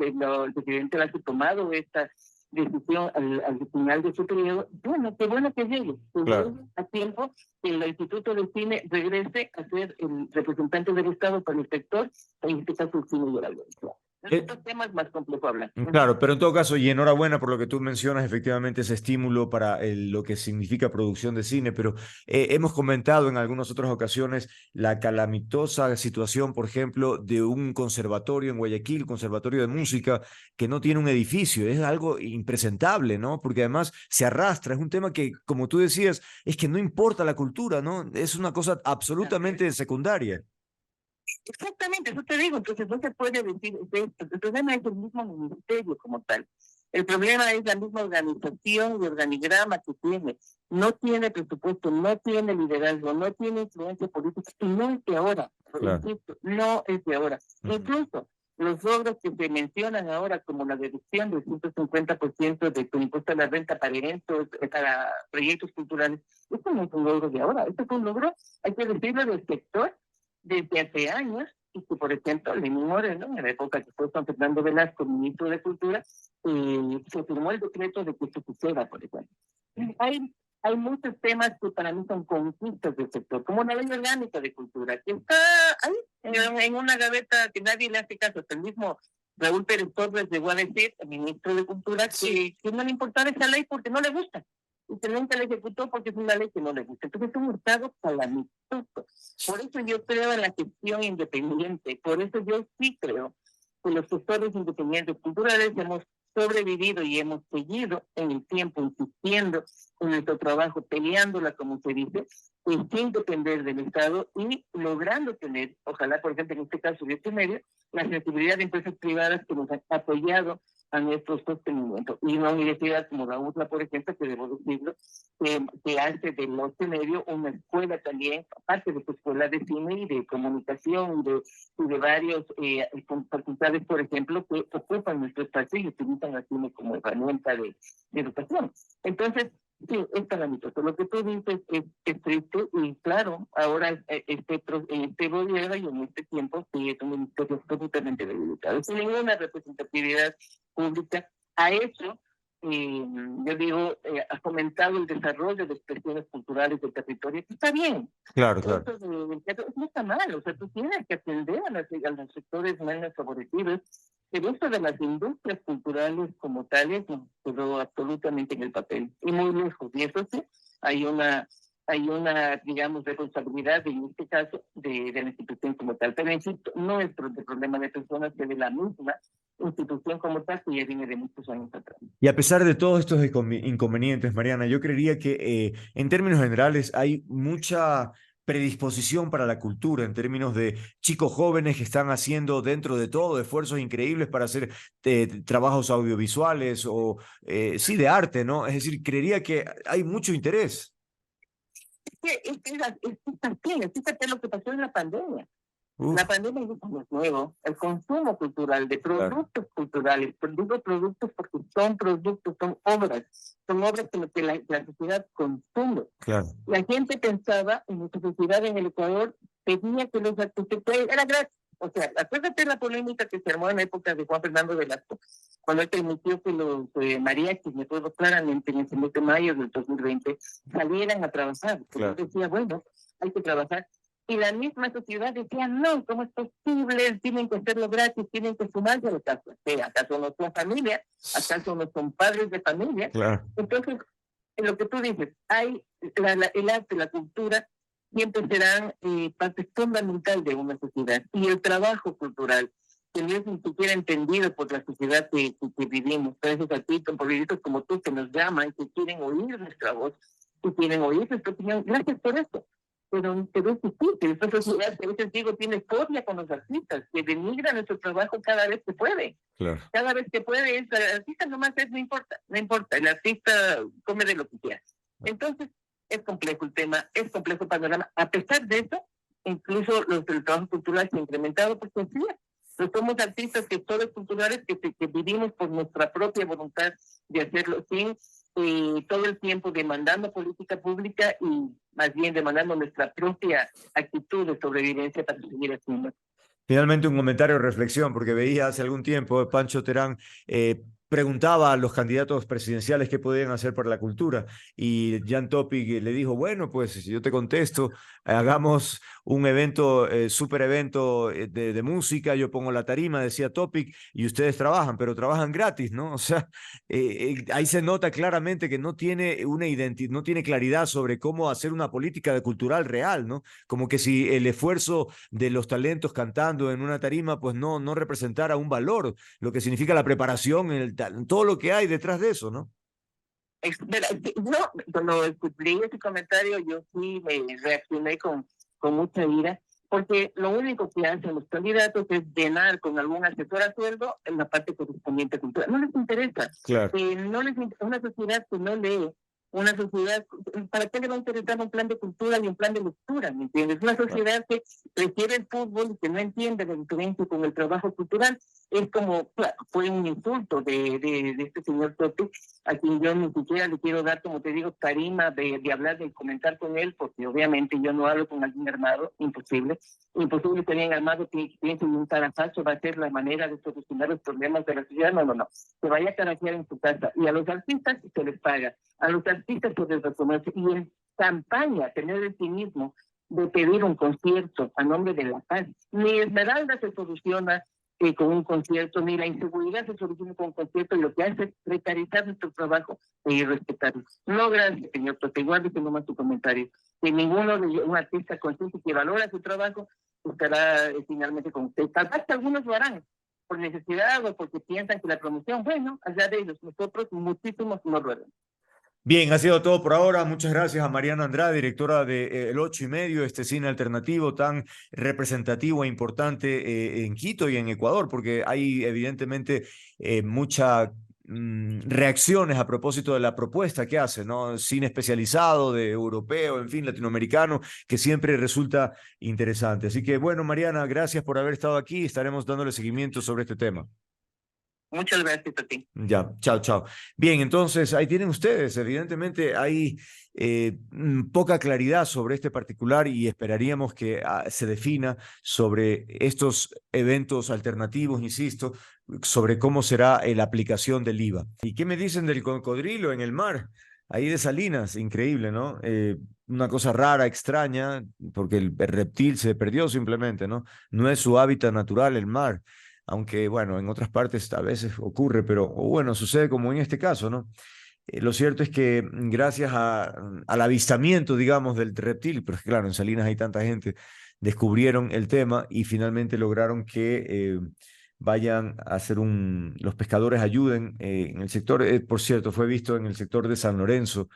presidente ha tomado esta decisión al final de su periodo. Bueno, qué bueno que llegue Claro. a tiempo que el Instituto de Cine regrese a ser el representante del Estado para el sector, en este caso el cine y el audiovisual. Estos temas más complejos hablan. Claro, pero en todo caso, y enhorabuena por lo que tú mencionas, efectivamente ese estímulo para lo que significa producción de cine, pero hemos comentado en algunas otras ocasiones la calamitosa situación, por ejemplo, de un conservatorio en Guayaquil, conservatorio de música, que no tiene un edificio, es algo impresentable, ¿no? Porque además se arrastra, es un tema que, como tú decías, es que no importa la cultura, ¿no? Es una cosa absolutamente secundaria. Exactamente, eso te digo, entonces no se puede decir esto. El problema es el mismo ministerio como tal. El problema es la misma organización y organigrama que tiene. No tiene presupuesto, no tiene liderazgo, no tiene influencia política y no es de ahora. Claro. Insisto, no es de ahora. Uh-huh. Incluso los logros que se mencionan ahora, como la deducción del 150% de tu impuesto a la renta para eventos, para proyectos culturales, esto no es un logro de ahora. Esto es un logro, hay que decirlo, del sector desde hace años, y que, por ejemplo, Lenín Moreno, en la época que fue Juan Fernando Velasco, ministro de Cultura, se firmó el decreto de que se suceda, por ejemplo. Hay muchos temas que para mí son conquistas del sector, como la ley orgánica de cultura, que está ahí, en una gaveta que nadie le hace caso. Hasta el mismo Raúl Pérez Torres llegó a decir, el ministro de Cultura, que no le importaba esa ley porque no le gusta, y que nunca la ejecutó porque es una ley que no le gusta. Entonces es un estado calamitoso. Por eso yo creo en la gestión independiente, por eso yo sí creo que los sectores independientes culturales hemos sobrevivido y hemos seguido en el tiempo insistiendo en nuestro trabajo, peleándola, como se dice, sin depender del Estado y logrando tener, ojalá, por ejemplo, en este caso de este medio, la sensibilidad de empresas privadas que nos han apoyado a nuestro sostenimiento. Y una universidad como la UTLA, por ejemplo, que debo decirlo, que hace del norte medio una escuela también, aparte de su escuela de cine y de comunicación y de varios facultades, por ejemplo, que ocupan nuestro espacio y utilizan el cine como herramienta de educación. Entonces, sí, es calamitoso. Lo que tú dices es triste y claro, ahora este gobierno y en este tiempo sí es un ministerio absolutamente debilitado. Sin ninguna representatividad pública. A eso, yo digo, ha fomentado el desarrollo de expresiones culturales del territorio, que está bien. Claro, claro. Eso no está mal, o sea, tú tienes que atender a los sectores menos favorecidos. El uso de las industrias culturales como tales nos quedó absolutamente en el papel y muy lejos. Y eso sí, hay una, digamos, responsabilidad en este caso de la institución como tal. Pero insisto, no es el problema de personas, que de la misma institución como tal, que ya viene de muchos años atrás. Y a pesar de todos estos inconvenientes, Mariana, yo creería que en términos generales hay mucha predisposición para la cultura, en términos de chicos jóvenes que están haciendo dentro de todo esfuerzos increíbles para hacer trabajos audiovisuales o sí de arte, ¿no? Es decir, creería que hay mucho interés. Fíjate lo que pasó en la pandemia. La Uf, pandemia no es nuevo. El consumo cultural de claro, productos culturales, digo productos porque son productos, son obras que la sociedad consume. claro, La gente pensaba en la sociedad en el Ecuador, pedía que los arquitectos, era gratis. O sea, acuérdate la polémica que se armó en la época de Juan Fernando Velasco, cuando él permitió que los mariachis, me acuerdo claramente, en el mes de mayo del 2020, salieran a trabajar. Porque él claro. decía, bueno, hay que trabajar. Y la misma sociedad decía, no, ¿cómo es posible? Tienen que hacerlo gratis, tienen que sumarse a la casa. ¿Acaso no son familia? ¿Acaso no son padres de familia? Claro. Entonces, en lo que tú dices, hay el arte, la cultura, siempre serán parte fundamental de una sociedad. Y el trabajo cultural, que no es ni siquiera entendido por la sociedad que vivimos. Por esos artistas, por políticos como tú, que nos llaman, que quieren oír nuestra voz, que quieren oír nuestra opinión. Gracias por eso. Pero es difícil. Esta sociedad, que a veces digo, tiene fobia con los artistas, que denigra nuestro trabajo cada vez que puede. Claro. Cada vez que puede, el artista nomás no importa, el artista come de lo que quiera. Entonces, es complejo el tema, es complejo el panorama. A pesar de eso, incluso el trabajo cultural se ha incrementado, porque sí, somos artistas, gestores culturales que vivimos por nuestra propia voluntad de hacerlo sin todo el tiempo demandando política pública y más bien demandando nuestra propia actitud de sobrevivencia para seguir haciendo. Finalmente un comentario de reflexión, porque veía hace algún tiempo Pancho Terán preguntaba a los candidatos presidenciales qué podían hacer para la cultura y Jan Topic le dijo, bueno, pues si yo te contesto, hagamos un evento, súper evento de música, yo pongo la tarima, decía Topic, y ustedes trabajan, pero trabajan gratis, ¿no? O sea, ahí se nota claramente que no tiene una identidad, no tiene claridad sobre cómo hacer una política cultural real, ¿no? Como que si el esfuerzo de los talentos cantando en una tarima, pues no representara un valor, lo que significa la preparación, todo lo que hay detrás de eso, ¿no? Yo, cuando escuché ese comentario, yo sí me reaccioné con mucha ira, porque lo único que hacen los candidatos es llenar con algún asesor a sueldo en la parte correspondiente cultural. No les interesa. Claro. No les interesa una sociedad que no lee, una sociedad, ¿para qué le va a interesar un plan de cultura y un plan de lectura? ¿Me entiendes? Una sociedad que prefiere el fútbol y que no entiende la diferencia con el trabajo cultural. Es como, claro, fue un insulto de este señor Totti, a quien yo ni siquiera le quiero dar, como te digo, tarima de hablar, de comentar con él, porque obviamente yo no hablo con alguien armado, imposible que alguien armado que piense en un tarafazo va a ser la manera de solucionar los problemas de la sociedad. No, se vaya a carajear en su casa, y a los artistas se les paga, a los artistas se les reconoce, y en campaña tener el cinismo de pedir un concierto a nombre de la paz. Ni Esmeralda se soluciona con un concierto, ni la inseguridad se soluciona con un concierto, y lo que hace es precarizar nuestro trabajo e irrespetarlo. No, gracias, señor, porque guárdese nomás tu comentario. Que ninguno de un artista consciente que valora su trabajo estará finalmente con usted. Tal vez que algunos lo harán por necesidad o porque piensan que la promoción, bueno, allá de ellos, nosotros muchísimos no lo harán. Bien, ha sido todo por ahora. Muchas gracias a Mariana Andrade, directora de El Ocho y Medio, este cine alternativo tan representativo e importante en Quito y en Ecuador, porque hay evidentemente muchas reacciones a propósito de la propuesta que hace, ¿no? Cine especializado, de europeo, en fin, latinoamericano, que siempre resulta interesante. Así que bueno, Mariana, gracias por haber estado aquí. Estaremos dándole seguimiento sobre este tema. Muchas gracias a ti. Ya, chao, chao. Bien, entonces ahí tienen ustedes. Evidentemente hay poca claridad sobre este particular y esperaríamos que se defina sobre estos eventos alternativos, insisto, sobre cómo será la aplicación del IVA. ¿Y qué me dicen del cocodrilo en el mar? Ahí de Salinas, increíble, ¿no? Una cosa rara, extraña, porque el reptil se perdió simplemente, ¿no? No es su hábitat natural el mar, aunque bueno, en otras partes a veces ocurre, pero o bueno, sucede como en este caso, ¿no? Lo cierto es que gracias al avistamiento, digamos, del reptil, pero es que, claro, en Salinas hay tanta gente, descubrieron el tema y finalmente lograron que vayan a hacer los pescadores ayuden en el sector, por cierto, fue visto en el sector de San Lorenzo.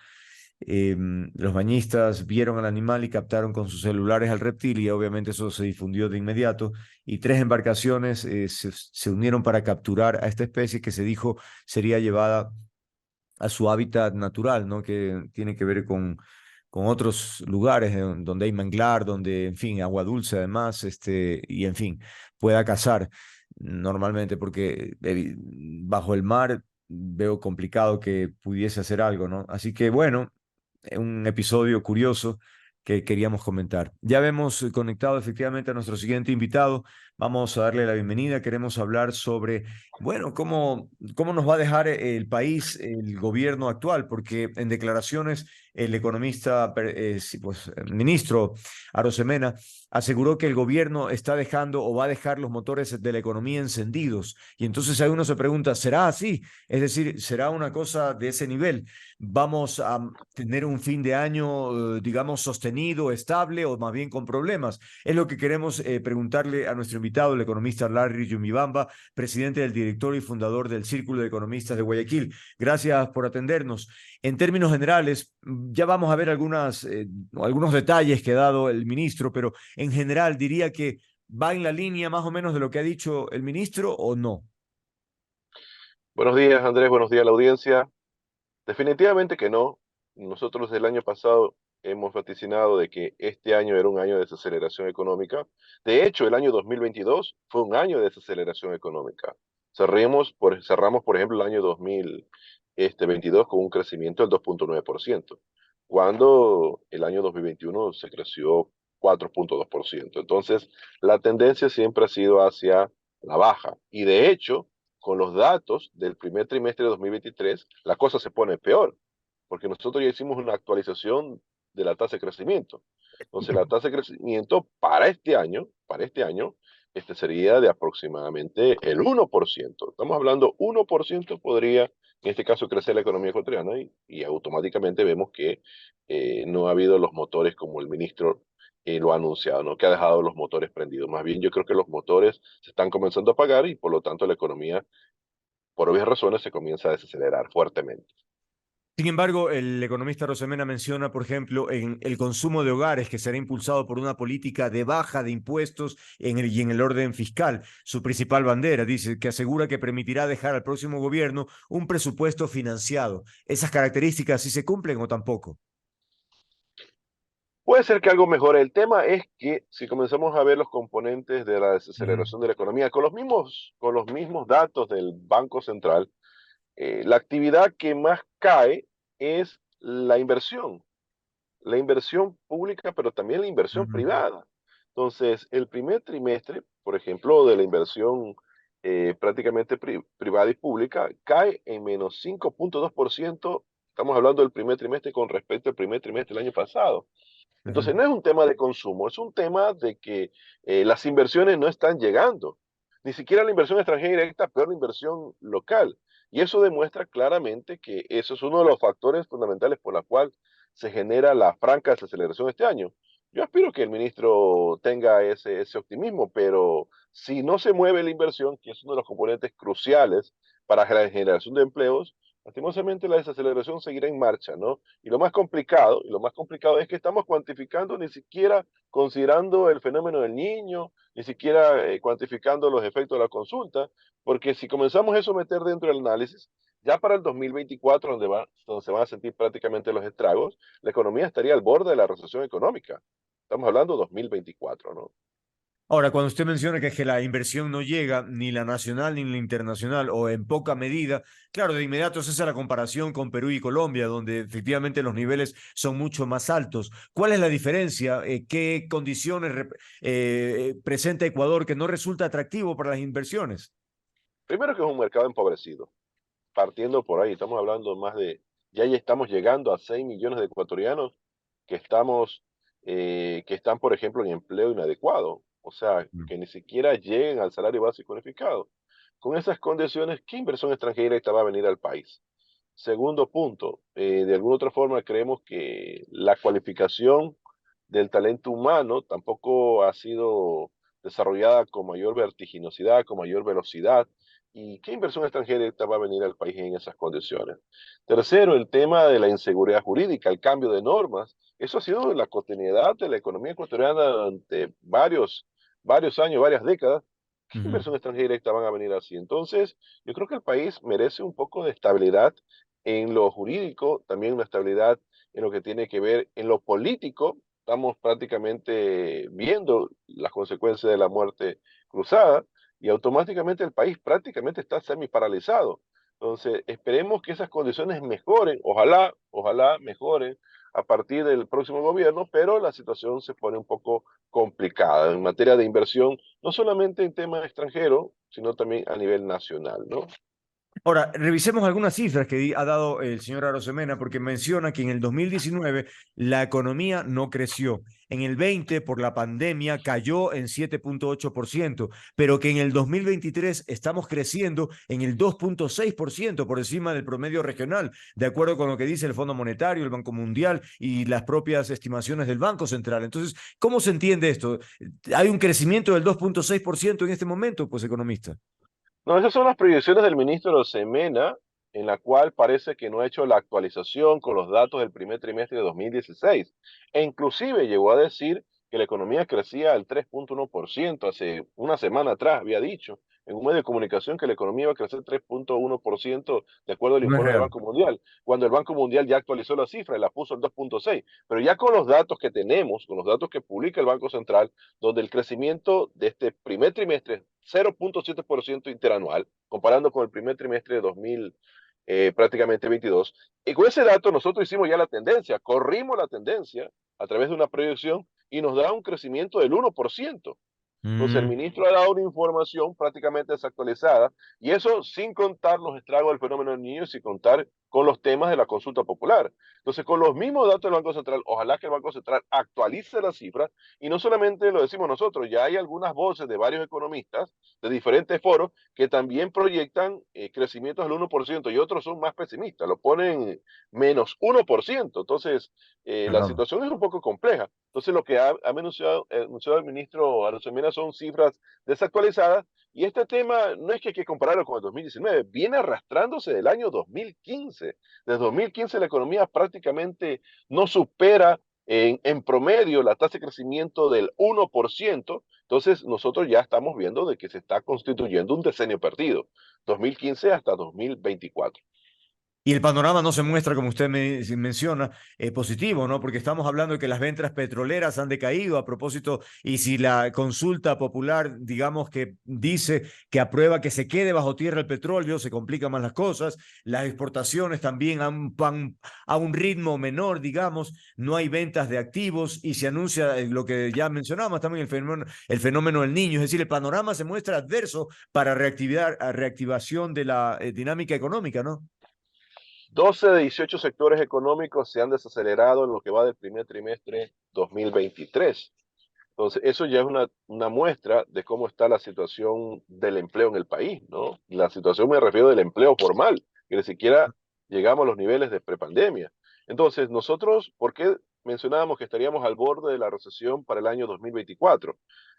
Los bañistas vieron al animal y captaron con sus celulares al reptil y obviamente eso se difundió de inmediato y tres embarcaciones se unieron para capturar a esta especie que se dijo sería llevada a su hábitat natural, ¿no? Que tiene que ver con otros lugares donde hay manglar, donde, en fin, agua dulce además, y en fin, pueda cazar normalmente, porque bajo el mar veo complicado que pudiese hacer algo, ¿no? Así que bueno, un episodio curioso que queríamos comentar. Ya hemos conectado efectivamente a nuestro siguiente invitado. Vamos a darle la bienvenida. Queremos hablar sobre, bueno, cómo nos va a dejar el país, el gobierno actual, porque en declaraciones el economista, sí, pues, el ministro Arosemena aseguró que el gobierno está dejando o va a dejar los motores de la economía encendidos. Y entonces ahí uno se pregunta, ¿será así? Es decir, ¿será una cosa de ese nivel? ¿Vamos a tener un fin de año, digamos, sostenido, estable o más bien con problemas? Es lo que queremos preguntarle a nuestro invitado, el economista Larry Yumibamba, presidente del directorio y fundador del Círculo de Economistas de Guayaquil. Gracias por atendernos. En términos generales, ya vamos a ver algunos detalles que ha dado el ministro, pero en general diría que va en la línea más o menos de lo que ha dicho el ministro o no. Buenos días, Andrés, buenos días a la audiencia. Definitivamente que no. Nosotros el año pasado hemos vaticinado de que este año era un año de desaceleración económica. De hecho, el año 2022 fue un año de desaceleración económica. Cerramos, por ejemplo, el año 2022 con un crecimiento del 2,9%, cuando el año 2021 se creció 4,2%. Entonces, la tendencia siempre ha sido hacia la baja. Y de hecho, con los datos del primer trimestre de 2023, la cosa se pone peor, porque nosotros ya hicimos una actualización de la tasa de crecimiento. Entonces, la tasa de crecimiento para este año, sería de aproximadamente el 1%. Estamos hablando 1% podría, en este caso, crecer la economía ecuatoriana y automáticamente vemos que no ha habido los motores como el ministro lo ha anunciado, ¿no? Que ha dejado los motores prendidos. Más bien, yo creo que los motores se están comenzando a apagar y por lo tanto la economía, por obvias razones, se comienza a desacelerar fuertemente. Sin embargo, el economista Rosemena menciona, por ejemplo, en el consumo de hogares que será impulsado por una política de baja de impuestos y en el orden fiscal. Su principal bandera, dice, que asegura que permitirá dejar al próximo gobierno un presupuesto financiado. ¿Esas características sí se cumplen o tampoco? Puede ser que algo mejore. El tema es que si comenzamos a ver los componentes de la Ujú, desaceleración de la economía, con los mismos datos del Banco Central, la actividad que más cae es la inversión pública, pero también la inversión ujú, privada. Entonces, el primer trimestre, por ejemplo, de la inversión prácticamente privada y pública, cae en menos 5,2%. Estamos hablando del primer trimestre con respecto al primer trimestre del año pasado. ujú. Entonces, no es un tema de consumo, es un tema de que las inversiones no están llegando. Ni siquiera la inversión extranjera directa, peor la inversión local. Y eso demuestra claramente que eso es uno de los factores fundamentales por la cual se genera la franca desaceleración este año. Yo aspiro que el ministro tenga ese optimismo, pero si no se mueve la inversión, que es uno de los componentes cruciales para la generación de empleos, lastimosamente la desaceleración seguirá en marcha, ¿no? Y lo más complicado es que estamos cuantificando ni siquiera considerando el fenómeno del niño, ni siquiera cuantificando los efectos de la consulta, porque si comenzamos eso a meter dentro del análisis, ya para el 2024, donde se van a sentir prácticamente los estragos, la economía estaría al borde de la recesión económica. Estamos hablando de 2024, ¿no? Ahora, cuando usted menciona que la inversión no llega, ni la nacional ni la internacional, o en poca medida, claro, de inmediato se hace la comparación con Perú y Colombia, donde efectivamente los niveles son mucho más altos. ¿Cuál es la diferencia? ¿Qué condiciones presenta Ecuador que no resulta atractivo para las inversiones? Primero que es un mercado empobrecido, partiendo por ahí, estamos hablando ya estamos llegando a 6 millones de ecuatorianos que están, por ejemplo, en empleo inadecuado, o sea, Mm. que ni siquiera lleguen al salario básico unificado. Con esas condiciones, ¿qué inversión extranjera esta va a venir al país? Segundo punto, de alguna otra forma creemos que la cualificación del talento humano tampoco ha sido desarrollada con mayor vertiginosidad, con mayor velocidad. ¿Y qué inversión extranjera va a venir al país en esas condiciones? Tercero, el tema de la inseguridad jurídica, el cambio de normas. Eso ha sido la cotidianidad de la economía ecuatoriana durante varios años, varias décadas. ¿Qué Ujú. inversión extranjera van a venir así? Entonces, yo creo que el país merece un poco de estabilidad en lo jurídico, también una estabilidad en lo que tiene que ver en lo político. Estamos prácticamente viendo las consecuencias de la muerte cruzada y automáticamente el país prácticamente está semi paralizado. Entonces, esperemos que esas condiciones mejoren, ojalá mejoren a partir del próximo gobierno, pero la situación se pone un poco complicada en materia de inversión, no solamente en temas extranjeros, sino también a nivel nacional, ¿no? Ahora, revisemos algunas cifras que ha dado el señor Arosemena, porque menciona que en el 2019 la economía no creció. En el 20, por la pandemia, cayó en 7,8%, pero que en el 2023 estamos creciendo en el 2,6% por encima del promedio regional, de acuerdo con lo que dice el Fondo Monetario, el Banco Mundial y las propias estimaciones del Banco Central. Entonces, ¿cómo se entiende esto? ¿Hay un crecimiento del 2,6% en este momento, pues, economista? No, esas son las proyecciones del ministro Semena, en la cual parece que no ha hecho la actualización con los datos del primer trimestre de 2016. E inclusive llegó a decir que la economía crecía al 3,1%. Hace una semana atrás había dicho en un medio de comunicación que la economía iba a crecer 3,1% de acuerdo al No es informe del real. Banco Mundial, cuando el Banco Mundial ya actualizó la cifra y la puso al 2,6. Pero ya con los datos que tenemos, con los datos que publica el Banco Central, donde el crecimiento de este primer trimestre 0,7% interanual, comparando con el primer trimestre de 2000, prácticamente 22. Y con ese dato nosotros hicimos ya la tendencia, corrimos la tendencia a través de una proyección y nos da un crecimiento del 1%. Entonces el Mm. ministro ha dado una información prácticamente desactualizada y eso sin contar los estragos del fenómeno del niño y sin contar con los temas de la consulta popular. Entonces con los mismos datos del Banco Central, ojalá que el Banco Central actualice las cifras y no solamente lo decimos nosotros, ya hay algunas voces de varios economistas de diferentes foros que también proyectan crecimientos del 1% y otros son más pesimistas, lo ponen -1%. Entonces la Caramba. situación es un poco compleja. Entonces, lo que ha anunciado el ministro Arosemena son cifras desactualizadas y este tema no es que hay que compararlo con el 2019, viene arrastrándose del año 2015. Desde 2015 la economía prácticamente no supera en promedio la tasa de crecimiento del 1%. Entonces, nosotros ya estamos viendo de que se está constituyendo un decenio perdido, 2015 hasta 2024. Y el panorama no se muestra, como usted menciona, positivo, ¿no? Porque estamos hablando de que las ventas petroleras han decaído a propósito, y si la consulta popular, digamos que dice que aprueba que se quede bajo tierra el petróleo, se complican más las cosas. Las exportaciones también van a un ritmo menor, digamos, no hay ventas de activos y se anuncia lo que ya mencionamos también, el fenómeno del niño. Es decir, el panorama se muestra adverso para reactivación de la dinámica económica, ¿no? 12 de 18 sectores económicos se han desacelerado en lo que va del primer trimestre 2023. Entonces, eso ya es una muestra de cómo está la situación del empleo en el país, ¿no? La situación me refiero del empleo formal, que ni siquiera llegamos a los niveles de prepandemia. Entonces, nosotros, ¿por qué mencionábamos que estaríamos al borde de la recesión para el año 2024?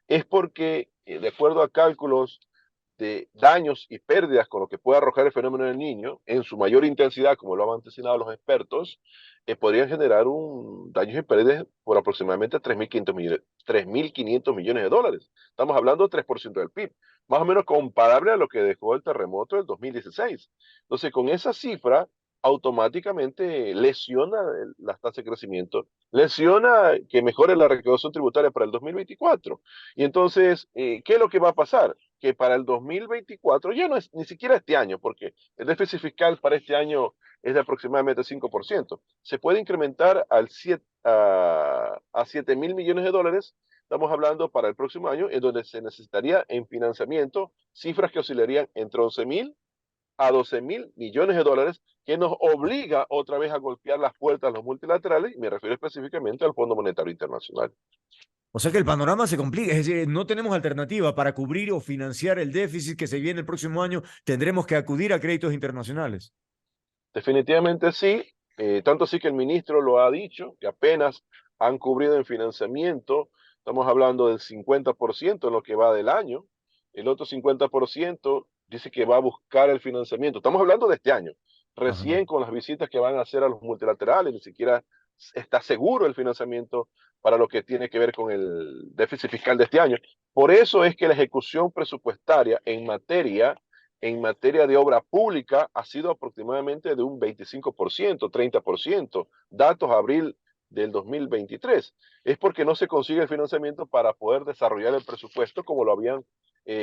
Es porque, de acuerdo a cálculos de daños y pérdidas con lo que puede arrojar el fenómeno del Niño, en su mayor intensidad, como lo han vaticinado los expertos, podrían generar un daños y pérdidas por aproximadamente 3.500 millones de dólares. Estamos hablando de 3% del PIB, más o menos comparable a lo que dejó el terremoto del 2016. Entonces, con esa cifra, automáticamente lesiona las tasas de crecimiento, lesiona que mejore la recaudación tributaria para el 2024. Y entonces, ¿qué es lo que va a pasar? Que para el 2024, ya no es ni siquiera este año, porque el déficit fiscal para este año es de aproximadamente 5%, se puede incrementar a 7 mil millones de dólares. Estamos hablando para el próximo año, en donde se necesitaría en financiamiento cifras que oscilarían entre 11.000 a 12.000 millones de dólares, que nos obliga otra vez a golpear las puertas a los multilaterales, y me refiero específicamente al Fondo Monetario Internacional. O sea que el panorama se complica, es decir, no tenemos alternativa para cubrir o financiar el déficit que se viene el próximo año, tendremos que acudir a créditos internacionales. Definitivamente sí, tanto así que el ministro lo ha dicho, que apenas han cubrido en financiamiento, estamos hablando del 50% en lo que va del año, el otro 50% dice que va a buscar el financiamiento, estamos hablando de este año, Ajá. recién con las visitas que van a hacer a los multilaterales, ni siquiera está seguro el financiamiento para lo que tiene que ver con el déficit fiscal de este año. Por eso es que la ejecución presupuestaria en materia de obra pública ha sido aproximadamente de un 25%, 30%, datos abril del 2023. Es porque no se consigue el financiamiento para poder desarrollar el presupuesto como lo habían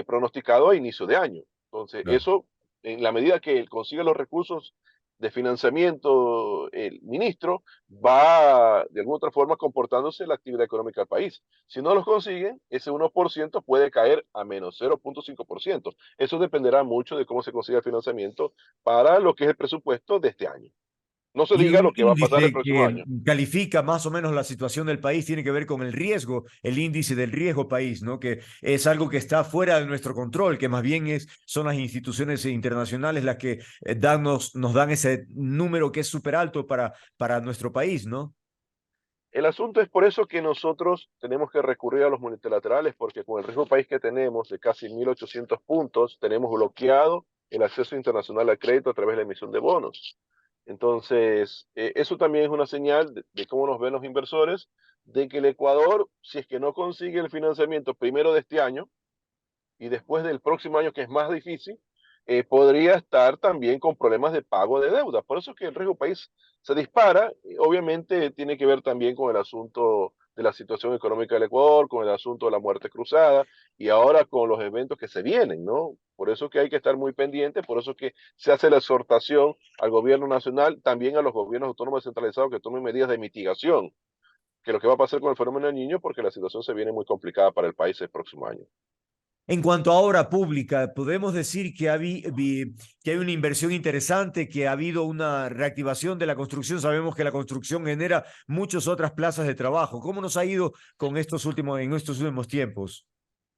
pronosticado a inicio de año. Entonces, Claro. eso, en la medida que él consigue los recursos de financiamiento, el ministro va de alguna otra forma comportándose la actividad económica del país. Si no los consiguen, ese 1% puede caer a menos 0.5%. Eso dependerá mucho de cómo se consiga el financiamiento para lo que es el presupuesto de este año. No se Y diga un lo que va a pasar el índice próximo que año. califica más o menos la situación del país tiene que ver con el riesgo, el índice del riesgo país, ¿no? Que es algo que está fuera de nuestro control, que más bien son las instituciones internacionales las que nos dan ese número que es súper alto para nuestro país, ¿no? El asunto es por eso que nosotros tenemos que recurrir a los multilaterales, porque con el riesgo país que tenemos de casi 1.800 puntos, tenemos bloqueado el acceso internacional al crédito a través de la emisión de bonos. Entonces, eso también es una señal de cómo nos ven los inversores, de que el Ecuador, si es que no consigue el financiamiento primero de este año y después del próximo año, que es más difícil, podría estar también con problemas de pago de deuda. Por eso es que el riesgo país se dispara. Obviamente tiene que ver también con el asunto de la situación económica del Ecuador, con el asunto de la muerte cruzada y ahora con los eventos que se vienen, ¿no? Por eso que hay que estar muy pendiente, por eso que se hace la exhortación al gobierno nacional, también a los gobiernos autónomos descentralizados que tomen medidas de mitigación, que lo que va a pasar con el fenómeno del niño, porque la situación se viene muy complicada para el país el próximo año. En cuanto a obra pública, podemos decir que hay una inversión interesante, que ha habido una reactivación de la construcción. Sabemos que la construcción genera muchas otras plazas de trabajo. ¿Cómo nos ha ido en estos últimos tiempos?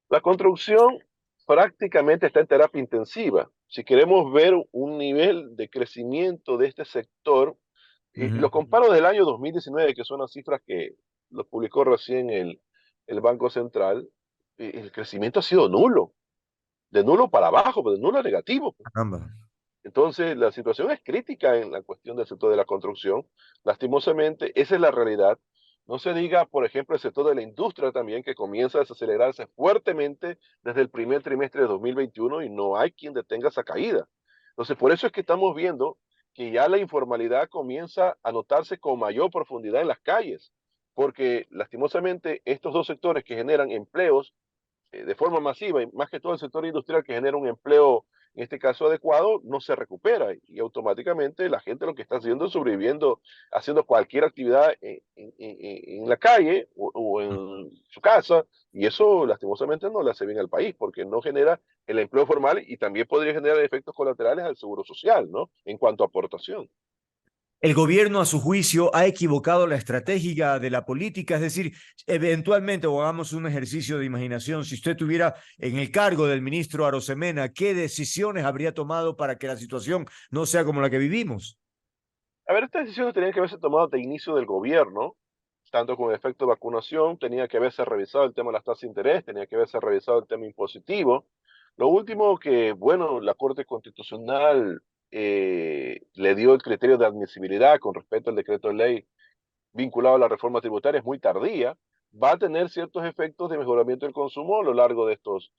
La construcción prácticamente está en terapia intensiva. Si queremos ver un nivel de crecimiento de este sector, y Ujú. lo comparo del año 2019, que son las cifras que lo publicó recién el Banco Central, el crecimiento ha sido nulo, de nulo para abajo, pero de nulo a negativo. Caramba. Entonces, la situación es crítica en la cuestión del sector de la construcción. Lastimosamente, esa es la realidad. No se diga, por ejemplo, el sector de la industria también, que comienza a desacelerarse fuertemente desde el primer trimestre de 2021 y no hay quien detenga esa caída. Entonces, por eso es que estamos viendo que ya la informalidad comienza a notarse con mayor profundidad en las calles, porque lastimosamente estos dos sectores que generan empleos de forma masiva, y más que todo el sector industrial que genera un empleo, en este caso adecuado, no se recupera y automáticamente la gente lo que está haciendo es sobreviviendo, haciendo cualquier actividad en la calle o en su casa, y eso lastimosamente no le hace bien al país porque no genera el empleo formal y también podría generar efectos colaterales al seguro social, ¿no? En cuanto a aportación. El gobierno, a su juicio, ha equivocado la estrategia de la política, es decir, eventualmente, o hagamos un ejercicio de imaginación, si usted tuviera en el cargo del ministro Arosemena, ¿qué decisiones habría tomado para que la situación no sea como la que vivimos? A ver, estas decisiones tenían que haberse tomado de inicio del gobierno, tanto con el efecto de vacunación, tenía que haberse revisado el tema de las tasas de interés, tenía que haberse revisado el tema impositivo, Lo último que, bueno, la Corte Constitucional le dio el criterio de admisibilidad con respecto al decreto de ley vinculado a la reforma tributaria es muy tardía, va a tener ciertos efectos de mejoramiento del consumo a lo largo de estos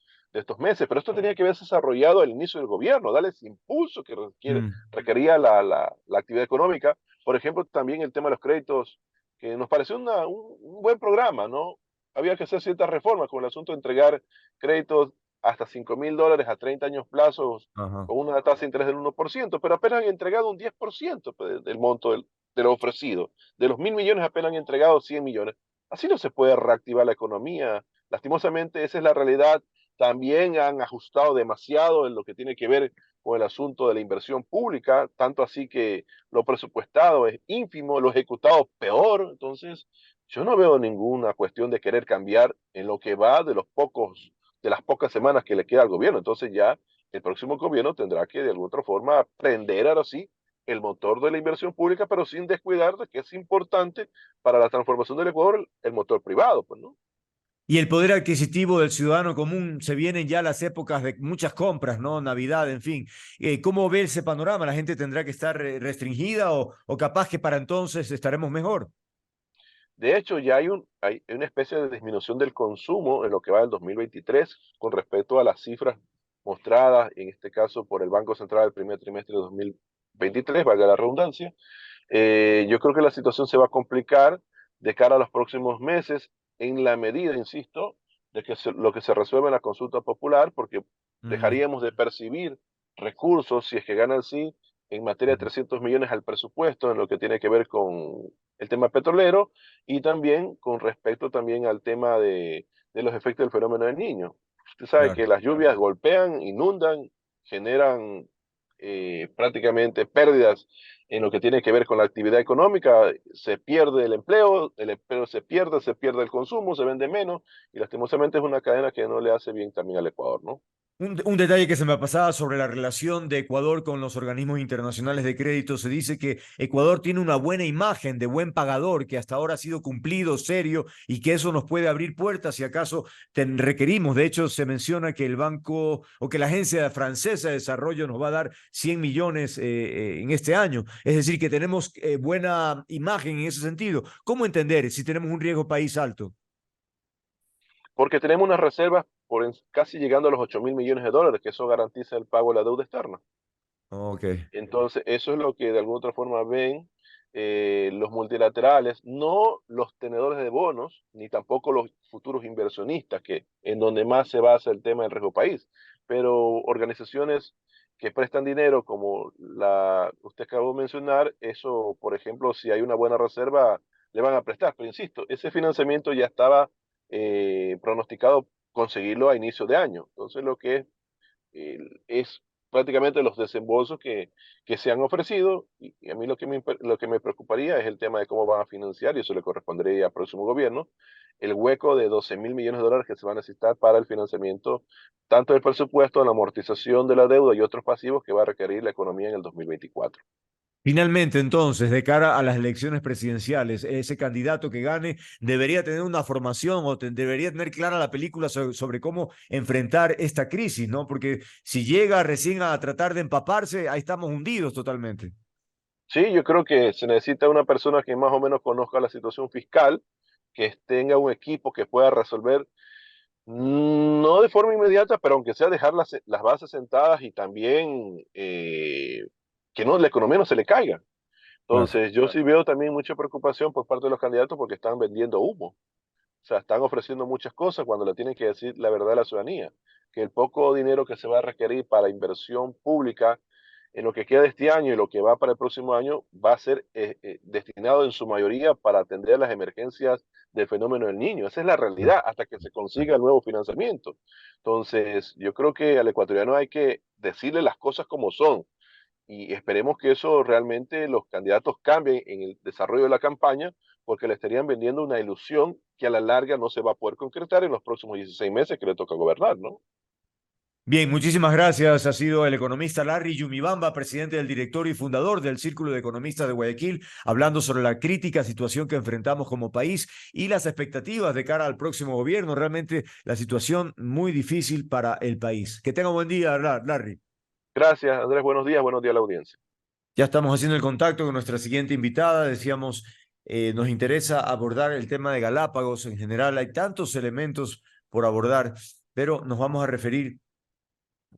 meses, pero esto tenía que haberse desarrollado al inicio del gobierno, darle ese impulso que Mm, requería la actividad económica. Por ejemplo, también el tema de los créditos, que nos pareció un buen programa, ¿no? Había que hacer ciertas reformas con el asunto de entregar créditos hasta $5,000 a 30 años plazos ajá. con una tasa de interés del 1%, pero apenas han entregado un 10% del monto de lo ofrecido. De los 1.000 millones apenas han entregado 100 millones. Así no se puede reactivar la economía. Lastimosamente, esa es la realidad. También han ajustado demasiado en lo que tiene que ver con el asunto de la inversión pública, tanto así que lo presupuestado es ínfimo, lo ejecutado peor. Entonces, yo no veo ninguna cuestión de querer cambiar en lo que va de las pocas semanas que le queda al gobierno. Entonces ya el próximo gobierno tendrá que de alguna otra forma prender ahora sí el motor de la inversión pública, pero sin descuidar de que es importante para la transformación del Ecuador el motor privado, pues, ¿no? Y el poder adquisitivo del ciudadano común, se vienen ya las épocas de muchas compras, ¿no? Navidad, en fin. ¿Cómo ve ese panorama? ¿La gente tendrá que estar restringida o capaz que para entonces estaremos mejor? De hecho, ya hay una especie de disminución del consumo en lo que va del 2023 con respecto a las cifras mostradas, en este caso por el Banco Central del primer trimestre de 2023, valga la redundancia. Yo creo que la situación se va a complicar de cara a los próximos meses en la medida, insisto, de que lo que se resuelve en la consulta popular, porque Mm, dejaríamos de percibir recursos, si es que gana el sí, en materia de mm, 300 millones al presupuesto, en lo que tiene que ver con el tema petrolero y también con respecto también al tema de los efectos del fenómeno del niño. Usted sabe claro. que las lluvias golpean, inundan, generan prácticamente pérdidas en lo que tiene que ver con la actividad económica, se pierde el empleo se pierde el consumo, se vende menos, y lastimosamente es una cadena que no le hace bien también al Ecuador, ¿no? Un detalle que se me pasaba sobre la relación de Ecuador con los organismos internacionales de crédito, se dice que Ecuador tiene una buena imagen de buen pagador, que hasta ahora ha sido cumplido, serio, y que eso nos puede abrir puertas si acaso requerimos. De hecho, se menciona que el banco o que la Agencia Francesa de Desarrollo nos va a dar 100 millones en este año. Es decir, que tenemos buena imagen en ese sentido. ¿Cómo entender si tenemos un riesgo país alto? Porque tenemos unas reservas casi llegando a los $8,000 millones, que eso garantiza el pago de la deuda externa. Ok, Entonces, eso es lo que de alguna otra forma ven los multilaterales, no los tenedores de bonos, ni tampoco los futuros inversionistas, que en donde más se basa el tema del riesgo país, pero organizaciones que prestan dinero, como la usted acabó de mencionar, eso, por ejemplo, si hay una buena reserva, le van a prestar, pero insisto, ese financiamiento ya estaba pronosticado conseguirlo a inicio de año. Entonces, lo que es prácticamente los desembolsos que se han ofrecido y a mí lo que me preocuparía es el tema de cómo van a financiar, y eso le correspondería al próximo gobierno, el hueco de $12,000 millones que se van a necesitar para el financiamiento tanto del presupuesto, la amortización de la deuda y otros pasivos que va a requerir la economía en el 2024. finalmente, entonces, de cara a las elecciones presidenciales, ese candidato que gane debería tener una formación o debería tener clara la película sobre cómo enfrentar esta crisis, ¿no? Porque si llega recién a tratar de empaparse, ahí estamos hundidos totalmente. Sí, yo creo que se necesita una persona que más o menos conozca la situación fiscal, que tenga un equipo que pueda resolver. No de forma inmediata, pero aunque sea dejar las bases sentadas y también que no, la economía no se le caiga. Claro. Entonces, yo sí veo también mucha preocupación por parte de los candidatos porque están vendiendo humo. O sea, están ofreciendo muchas cosas cuando le tienen que decir la verdad a la ciudadanía, que el poco dinero que se va a requerir para inversión pública en lo que queda de este año y lo que va para el próximo año va a ser destinado en su mayoría para atender las emergencias del fenómeno del niño. Esa es la realidad hasta que se consiga el nuevo financiamiento. Entonces, yo creo que al ecuatoriano hay que decirle las cosas como son y esperemos que eso realmente los candidatos cambien en el desarrollo de la campaña, porque le estarían vendiendo una ilusión que a la larga no se va a poder concretar en los próximos 16 meses que le toca gobernar, ¿no? Bien, muchísimas gracias. Ha sido el economista Larry Yumibamba, presidente del directorio y fundador del Círculo de Economistas de Guayaquil, hablando sobre la crítica situación que enfrentamos como país y las expectativas de cara al próximo gobierno. Realmente la situación muy difícil para el país. Que tenga un buen día, Larry. Gracias, Andrés. Buenos días a la audiencia. Ya estamos haciendo el contacto con nuestra siguiente invitada. Decíamos, nos interesa abordar el tema de Galápagos en general. Hay tantos elementos por abordar, pero nos vamos a referir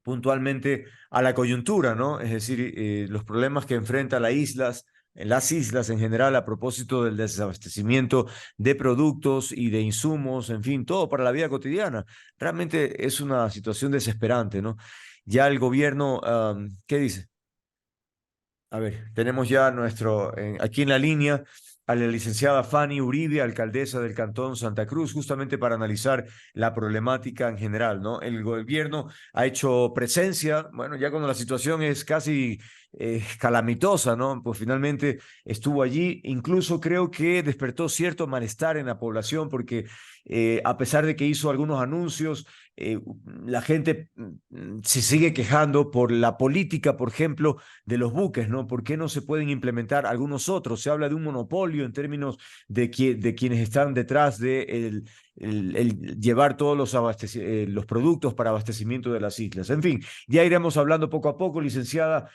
puntualmente a la coyuntura, ¿no? Es decir, los problemas que enfrenta las islas en general a propósito del desabastecimiento de productos y de insumos, en fin, todo para la vida cotidiana. Realmente es una situación desesperante, ¿no? Ya el gobierno, ¿qué dice? A ver, tenemos ya aquí en la línea a la licenciada Fanny Uribe, alcaldesa del Cantón Santa Cruz, justamente para analizar la problemática en general, ¿no? El gobierno ha hecho presencia, bueno, ya cuando la situación es casi calamitosa, ¿no? Pues finalmente estuvo allí, incluso creo que despertó cierto malestar en la población porque a pesar de que hizo algunos anuncios, la gente se sigue quejando por la política, por ejemplo, de los buques, ¿no? ¿Por qué no se pueden implementar algunos otros? Se habla de un monopolio en términos de quienes están detrás de el llevar todos los productos para abastecimiento de las islas. En fin, ya iremos hablando poco a poco, licenciada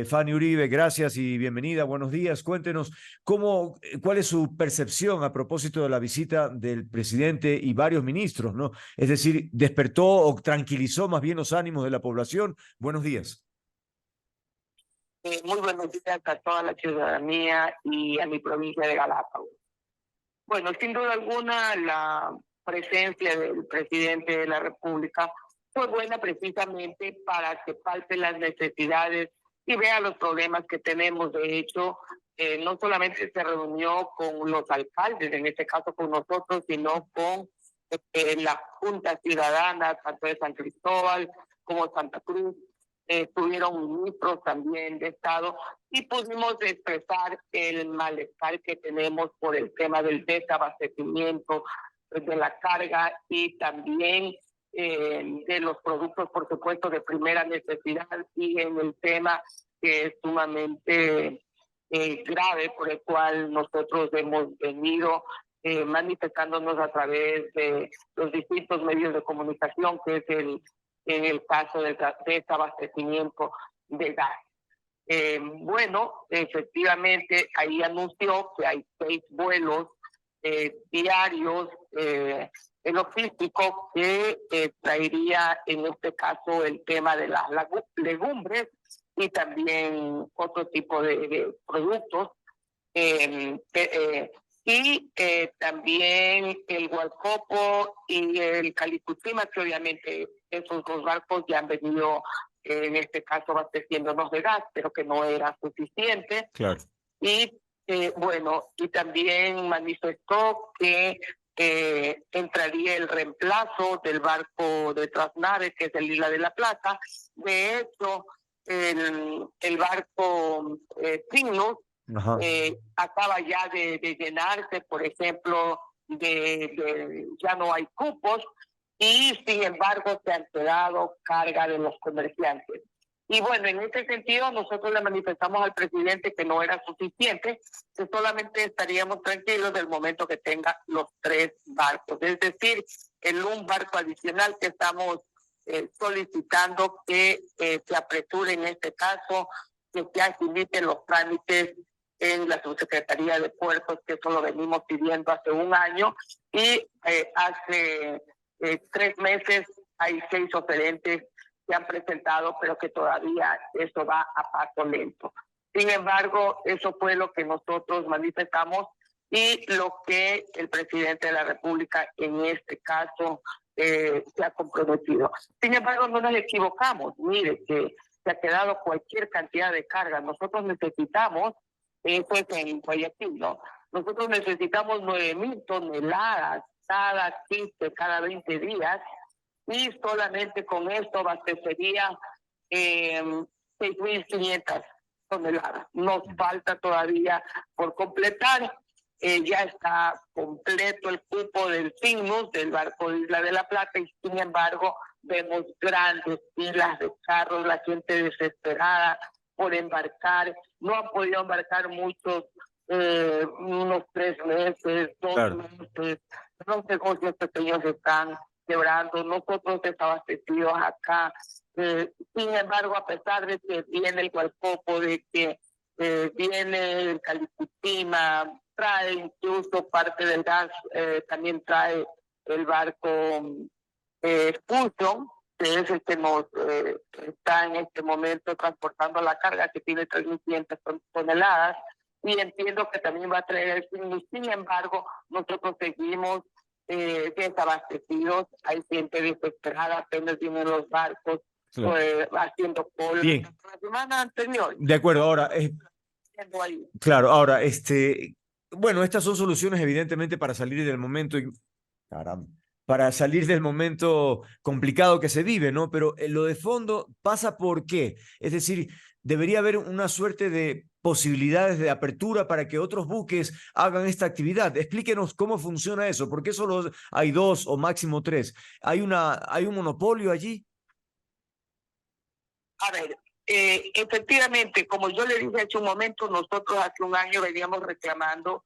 Fanny Uribe, gracias y bienvenida, buenos días. Cuéntenos cuál es su percepción a propósito de la visita del presidente y varios ministros, ¿no? Es decir, ¿despertó o tranquilizó más bien los ánimos de la población? Buenos días. Muy buenos días a toda la ciudadanía y a mi provincia de Galápagos. Bueno, sin duda alguna, la presencia del presidente de la República fue buena precisamente para que palpe las necesidades y vea los problemas que tenemos. De hecho, no solamente se reunió con los alcaldes, en este caso con nosotros, sino con la Junta Ciudadana, tanto de San Cristóbal como Santa Cruz. Tuvieron ministros también de Estado y pudimos expresar el malestar que tenemos por el tema del desabastecimiento, de la carga y también de los productos, por supuesto, de primera necesidad y en el tema que es sumamente grave por el cual nosotros hemos venido manifestándonos a través de los distintos medios de comunicación, que es en el caso del desabastecimiento de gas. Bueno, efectivamente, ahí anunció que hay 6 vuelos diarios logísticos que traería en este caso el tema de las legumbres y también otro tipo de productos. Y también el Hualcopo y el Calicutima, que obviamente esos 2 barcos ya han venido, en este caso, abasteciéndonos de gas, pero que no era suficiente. Claro. Y bueno, y también manifestó que entraría el reemplazo del barco de trasnave, que es el Isla de la Plata. De hecho, el barco Cygnus acaba ya de llenarse, por ejemplo, ya no hay cupos y sin embargo se han quedado carga de los comerciantes. Y bueno, en ese sentido nosotros le manifestamos al presidente que no era suficiente, que solamente estaríamos tranquilos del momento que tenga los 3 barcos, es decir, un barco adicional que estamos solicitando que se apresure en este caso, que se agiliten los trámites en la Subsecretaría de Puertos, que eso lo venimos pidiendo hace 1 año, y hace 3 meses hay 6 oferentes que han presentado, pero que todavía eso va a paso lento. Sin embargo, eso fue lo que nosotros manifestamos y lo que el presidente de la República en este caso se ha comprometido. Sin embargo, no nos equivocamos. Mire que se ha quedado cualquier cantidad de carga. Nosotros necesitamos, eso es en Guayaquil, ¿no? Nosotros necesitamos 9,000 toneladas cada 15, cada 20 días, y solamente con esto abastecería 6,500 toneladas. Nos falta todavía por completar. Ya está completo el cupo del Cygnus, del barco de Isla de la Plata, y sin embargo vemos grandes filas de carros, la gente desesperada por embarcar, no han podido embarcar muchos, unos 3 meses, 2 meses, los negocios pequeños están quebrando, nosotros desabastecidos acá, sin embargo, a pesar de que viene el Gualcopo, de que viene el Calicutima, trae incluso parte del gas, también trae el barco Fusion, que es el que nos está en este momento transportando la carga, que tiene 3.500 toneladas, y entiendo que también va a traer el Signo. Sin embargo, nosotros seguimos desabastecidos, hay gente desesperada, apenas vienen los barcos, claro, haciendo cola. Bien. La semana anterior. De acuerdo, ahora, claro, ahora, bueno, estas son soluciones evidentemente para salir del momento, caramba, para salir del momento complicado que se vive, ¿no? Pero lo de fondo pasa por qué. Es decir, debería haber una suerte de posibilidades de apertura para que otros buques hagan esta actividad. Explíquenos cómo funciona eso, ¿por qué solo hay 2 o máximo 3? ¿Hay un monopolio allí? A ver, efectivamente, como yo le dije hace un momento, nosotros hace un año veníamos reclamando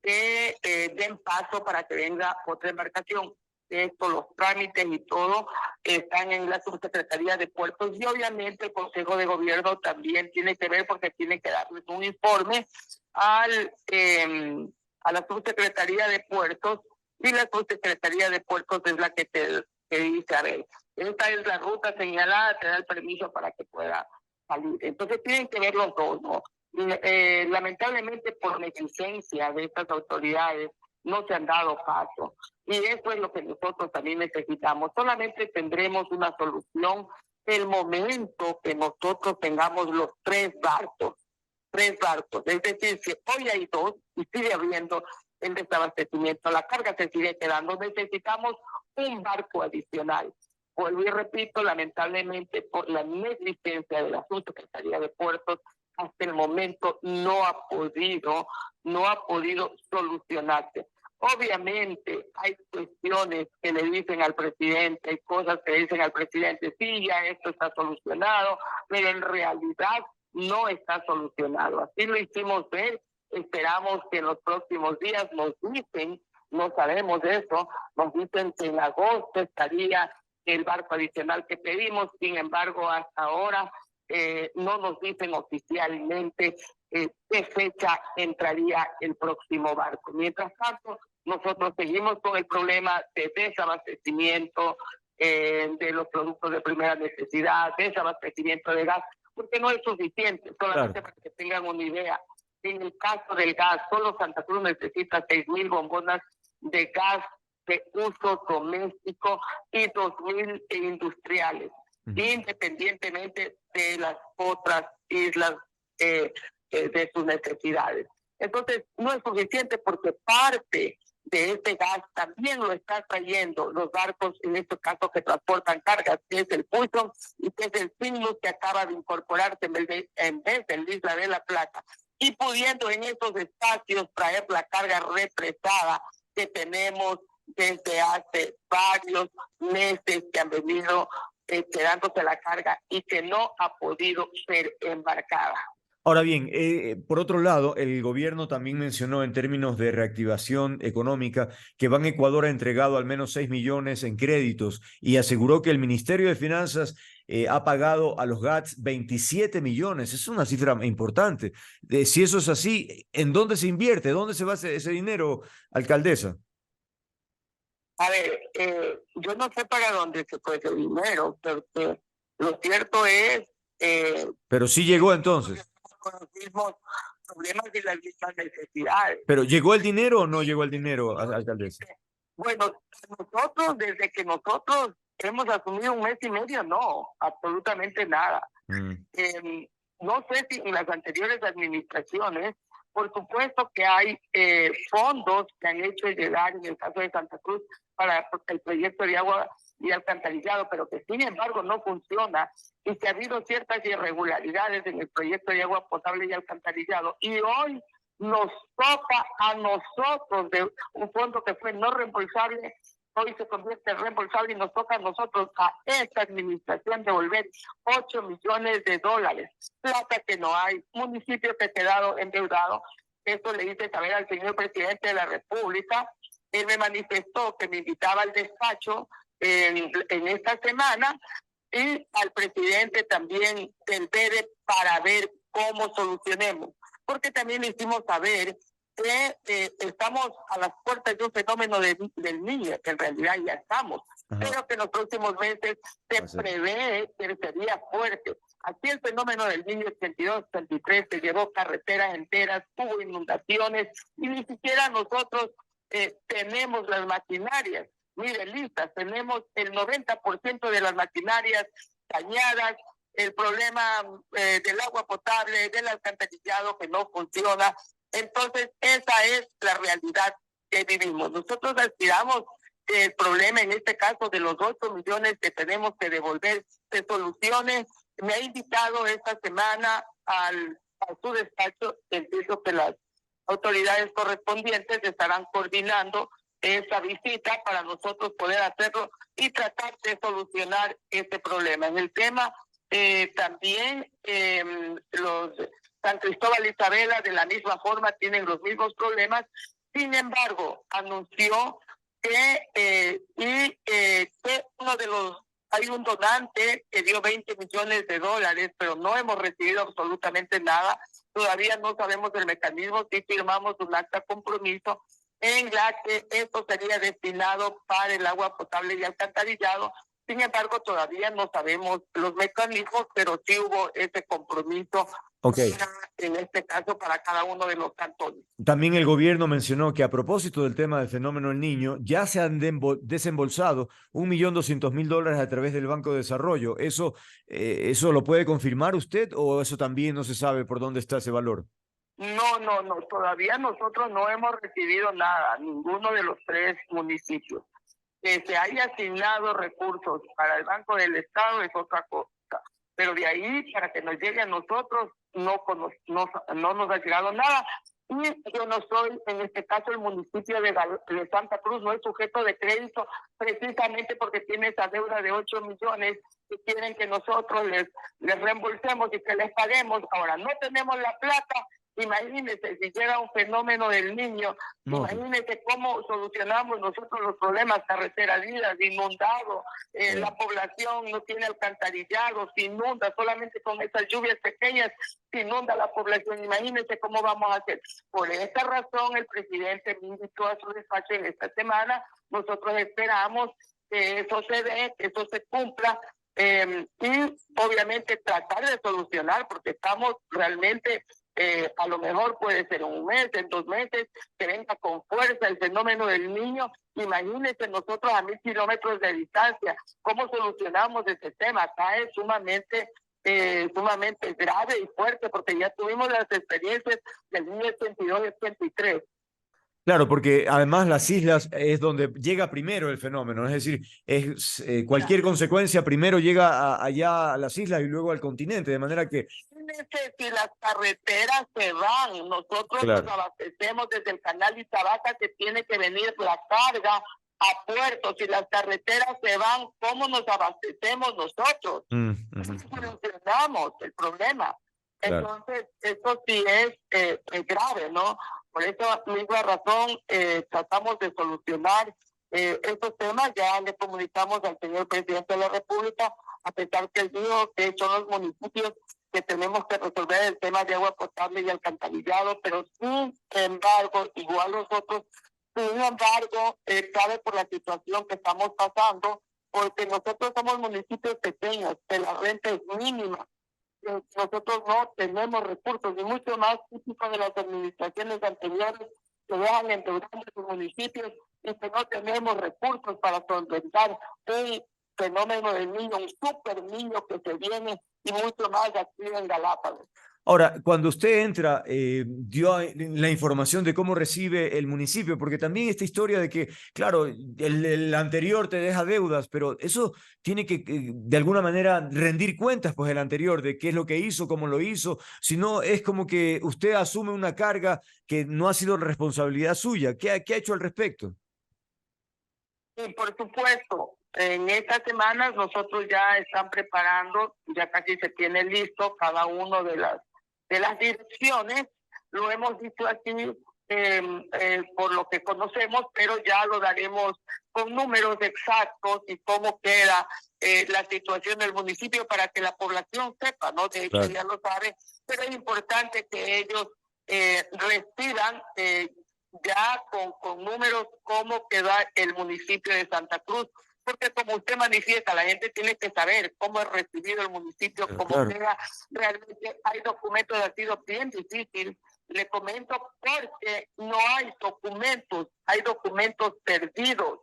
que den paso para que venga otra embarcación. Esto, los trámites y todo están en la Subsecretaría de Puertos, y obviamente el Consejo de Gobierno también tiene que ver, porque tiene que darles un informe a la Subsecretaría de Puertos, y la Subsecretaría de Puertos es la que te dice, a ver, esta es la ruta señalada, te da el permiso para que pueda salir. Entonces tienen que ver los dos, ¿no? Lamentablemente, por negligencia de estas autoridades, no se han dado paso. Y eso es lo que nosotros también necesitamos. Solamente tendremos una solución el momento que nosotros tengamos los 3 barcos. 3 barcos. Es decir, si hoy hay 2 y sigue habiendo el desabastecimiento, la carga se sigue quedando, necesitamos un barco adicional. Vuelvo y repito, lamentablemente, por la negligencia de la Subsecretaría de Puertos, hasta el momento no ha podido solucionarse. Obviamente hay cuestiones que le dicen al presidente, hay cosas que le dicen al presidente, sí, ya esto está solucionado, pero en realidad no está solucionado. Así lo hicimos ver, esperamos que en los próximos días nos dicen, no sabemos eso, nos dicen que en agosto estaría el barco adicional que pedimos, sin embargo, hasta ahora no nos dicen oficialmente qué fecha entraría el próximo barco. Mientras tanto, nosotros seguimos con el problema de desabastecimiento de los productos de primera necesidad, desabastecimiento de gas, porque no es suficiente, solamente para que tengan una idea. En el caso del gas, solo Santa Cruz necesita 6.000 bombonas de gas de uso doméstico y 2.000 industriales, independientemente de las otras islas de sus necesidades. Entonces, no es suficiente, porque parte de este gas también lo están trayendo los barcos, en este caso que transportan cargas, que es el Pulso y que es el Signo, que acaba de incorporarse en vez de la Isla de la Plata, y pudiendo en esos espacios traer la carga represada que tenemos desde hace varios meses, que han venido quedándose la carga y que no ha podido ser embarcada. Ahora bien, por otro lado, el gobierno también mencionó en términos de reactivación económica que Ban Ecuador ha entregado al menos 6 millones en créditos y aseguró que el Ministerio de Finanzas ha pagado a los GATS 27 millones. Es una cifra importante. Si eso es así, ¿en dónde se invierte? ¿Dónde se va ese dinero, alcaldesa? A ver, yo no sé para dónde se fue ese dinero, porque lo cierto es... pero sí llegó entonces. Con los mismos problemas y las mismas necesidades. ¿Pero llegó el dinero o no llegó el dinero, alcaldesa? Bueno, nosotros, desde que nosotros hemos asumido 1 mes y medio, no, absolutamente nada. No sé si en las anteriores administraciones, por supuesto que hay fondos que han hecho llegar, en el caso de Santa Cruz, para el proyecto de agua y alcantarillado, pero que sin embargo no funciona, y que ha habido ciertas irregularidades en el proyecto de agua potable y alcantarillado, y hoy nos toca a nosotros de un fondo que fue no reembolsable hoy se convierte en reembolsable y nos toca a nosotros, a esta administración, devolver 8 millones de dólares, plata que no hay, municipio que ha quedado endeudado. Esto le hice saber al señor presidente de la República. Él me manifestó que me invitaba al despacho en esta semana, y al presidente también del BEDE, para ver cómo solucionemos, porque también le hicimos saber que estamos a las puertas de un fenómeno del niño, que en realidad ya estamos, pero que en los próximos meses se prevé que sería fuerte. Aquí el fenómeno del niño 82-83 se llevó carreteras enteras, hubo inundaciones, y ni siquiera nosotros tenemos las maquinarias. Mire, listas, tenemos el 90% de las maquinarias dañadas, el problema del agua potable, del alcantarillado que no funciona. Entonces, esa es la realidad que vivimos. Nosotros aspiramos que el problema, en este caso, de los 8 millones que tenemos que devolver, se solucione. Me ha invitado esta semana a su despacho. Entiendo que las autoridades correspondientes estarán coordinando esa visita para nosotros poder hacerlo y tratar de solucionar este problema. En el tema también los San Cristóbal y Isabela de la misma forma tienen los mismos problemas. Sin embargo, anunció que uno de los, hay un donante que dio 20 millones de dólares, pero no hemos recibido absolutamente nada. Todavía no sabemos el mecanismo. Sí firmamos un acta compromiso en la que esto sería destinado para el agua potable y alcantarillado. Sin embargo, todavía no sabemos los mecanismos, pero sí hubo ese compromiso en este caso para cada uno de los cantones. También el gobierno mencionó que a propósito del tema del fenómeno del niño, ya se han desembolsado $1.200.000 a través del Banco de Desarrollo. ¿Eso lo puede confirmar usted o eso también no se sabe por dónde está ese valor? No, todavía nosotros no hemos recibido nada, ninguno de los 3 municipios. Que se haya asignado recursos para el Banco del Estado es otra cosa, pero de ahí para que nos llegue a nosotros no nos ha llegado nada. Y yo no soy, en este caso el municipio de Santa Cruz no es sujeto de crédito, precisamente porque tiene esa deuda de 8 millones y quieren que nosotros les reembolsemos y que les paguemos. Ahora no tenemos la plata. Imagínense, si llega un fenómeno del niño, imagínense cómo solucionamos nosotros los problemas, carreteras inundado, la población no tiene alcantarillado, se inunda, solamente con esas lluvias pequeñas se inunda la población. Imagínense cómo vamos a hacer. Por esta razón, el presidente me invitó a su despacho en esta semana. Nosotros esperamos que eso se dé, que eso se cumpla, y obviamente tratar de solucionar, porque estamos realmente... a lo mejor puede ser un mes, en 2 meses, que venga con fuerza el fenómeno del niño. Imagínense nosotros a 1000 kilómetros de distancia, ¿cómo solucionamos ese tema? Acá es sumamente grave y fuerte, porque ya tuvimos las experiencias del niño 82 y 83. Claro, porque además las islas es donde llega primero el fenómeno, es decir, cualquier consecuencia primero llega allá a las islas y luego al continente, de manera que... Si las carreteras se van, nosotros nos abastecemos desde el canal Izabata, que tiene que venir la carga a puertos. Si las carreteras se van, ¿cómo nos abastecemos nosotros? Solucionamos el problema. Entonces, eso sí es grave, ¿no? Por esa misma razón tratamos de solucionar estos temas. Ya le comunicamos al señor presidente de la República, a pesar que él dijo que son los municipios que tenemos que resolver el tema de agua potable y alcantarillado, pero sin embargo, igual nosotros, sin embargo, cabe por la situación que estamos pasando, porque nosotros somos municipios pequeños, que la renta es mínima. Nosotros no tenemos recursos, y mucho más típico de las administraciones anteriores que dejan endeudando sus municipios y que no tenemos recursos para solventar un fenómeno del niño, un super niño que se viene y mucho más aquí en Galápagos. Ahora, cuando usted entra, dio la información de cómo recibe el municipio, porque también esta historia de que, claro, el anterior te deja deudas, pero eso tiene que de alguna manera rendir cuentas, pues el anterior, de qué es lo que hizo, cómo lo hizo, si no es como que usted asume una carga que no ha sido responsabilidad suya. ¿Qué ha hecho al respecto? Y por supuesto, en estas semanas nosotros ya están preparando, ya casi se tiene listo cada uno de las direcciones. Lo hemos dicho aquí por lo que conocemos, pero ya lo daremos con números exactos y cómo queda la situación del municipio para que la población sepa, ¿no? De hecho, claro, ya lo sabe, pero es importante que ellos reciban ya con números cómo queda el municipio de Santa Cruz, porque como usted manifiesta, la gente tiene que saber cómo es recibido el municipio, cómo claro, queda. Realmente hay documentos, ha sido bien difícil, le comento, porque no hay documentos, hay documentos perdidos,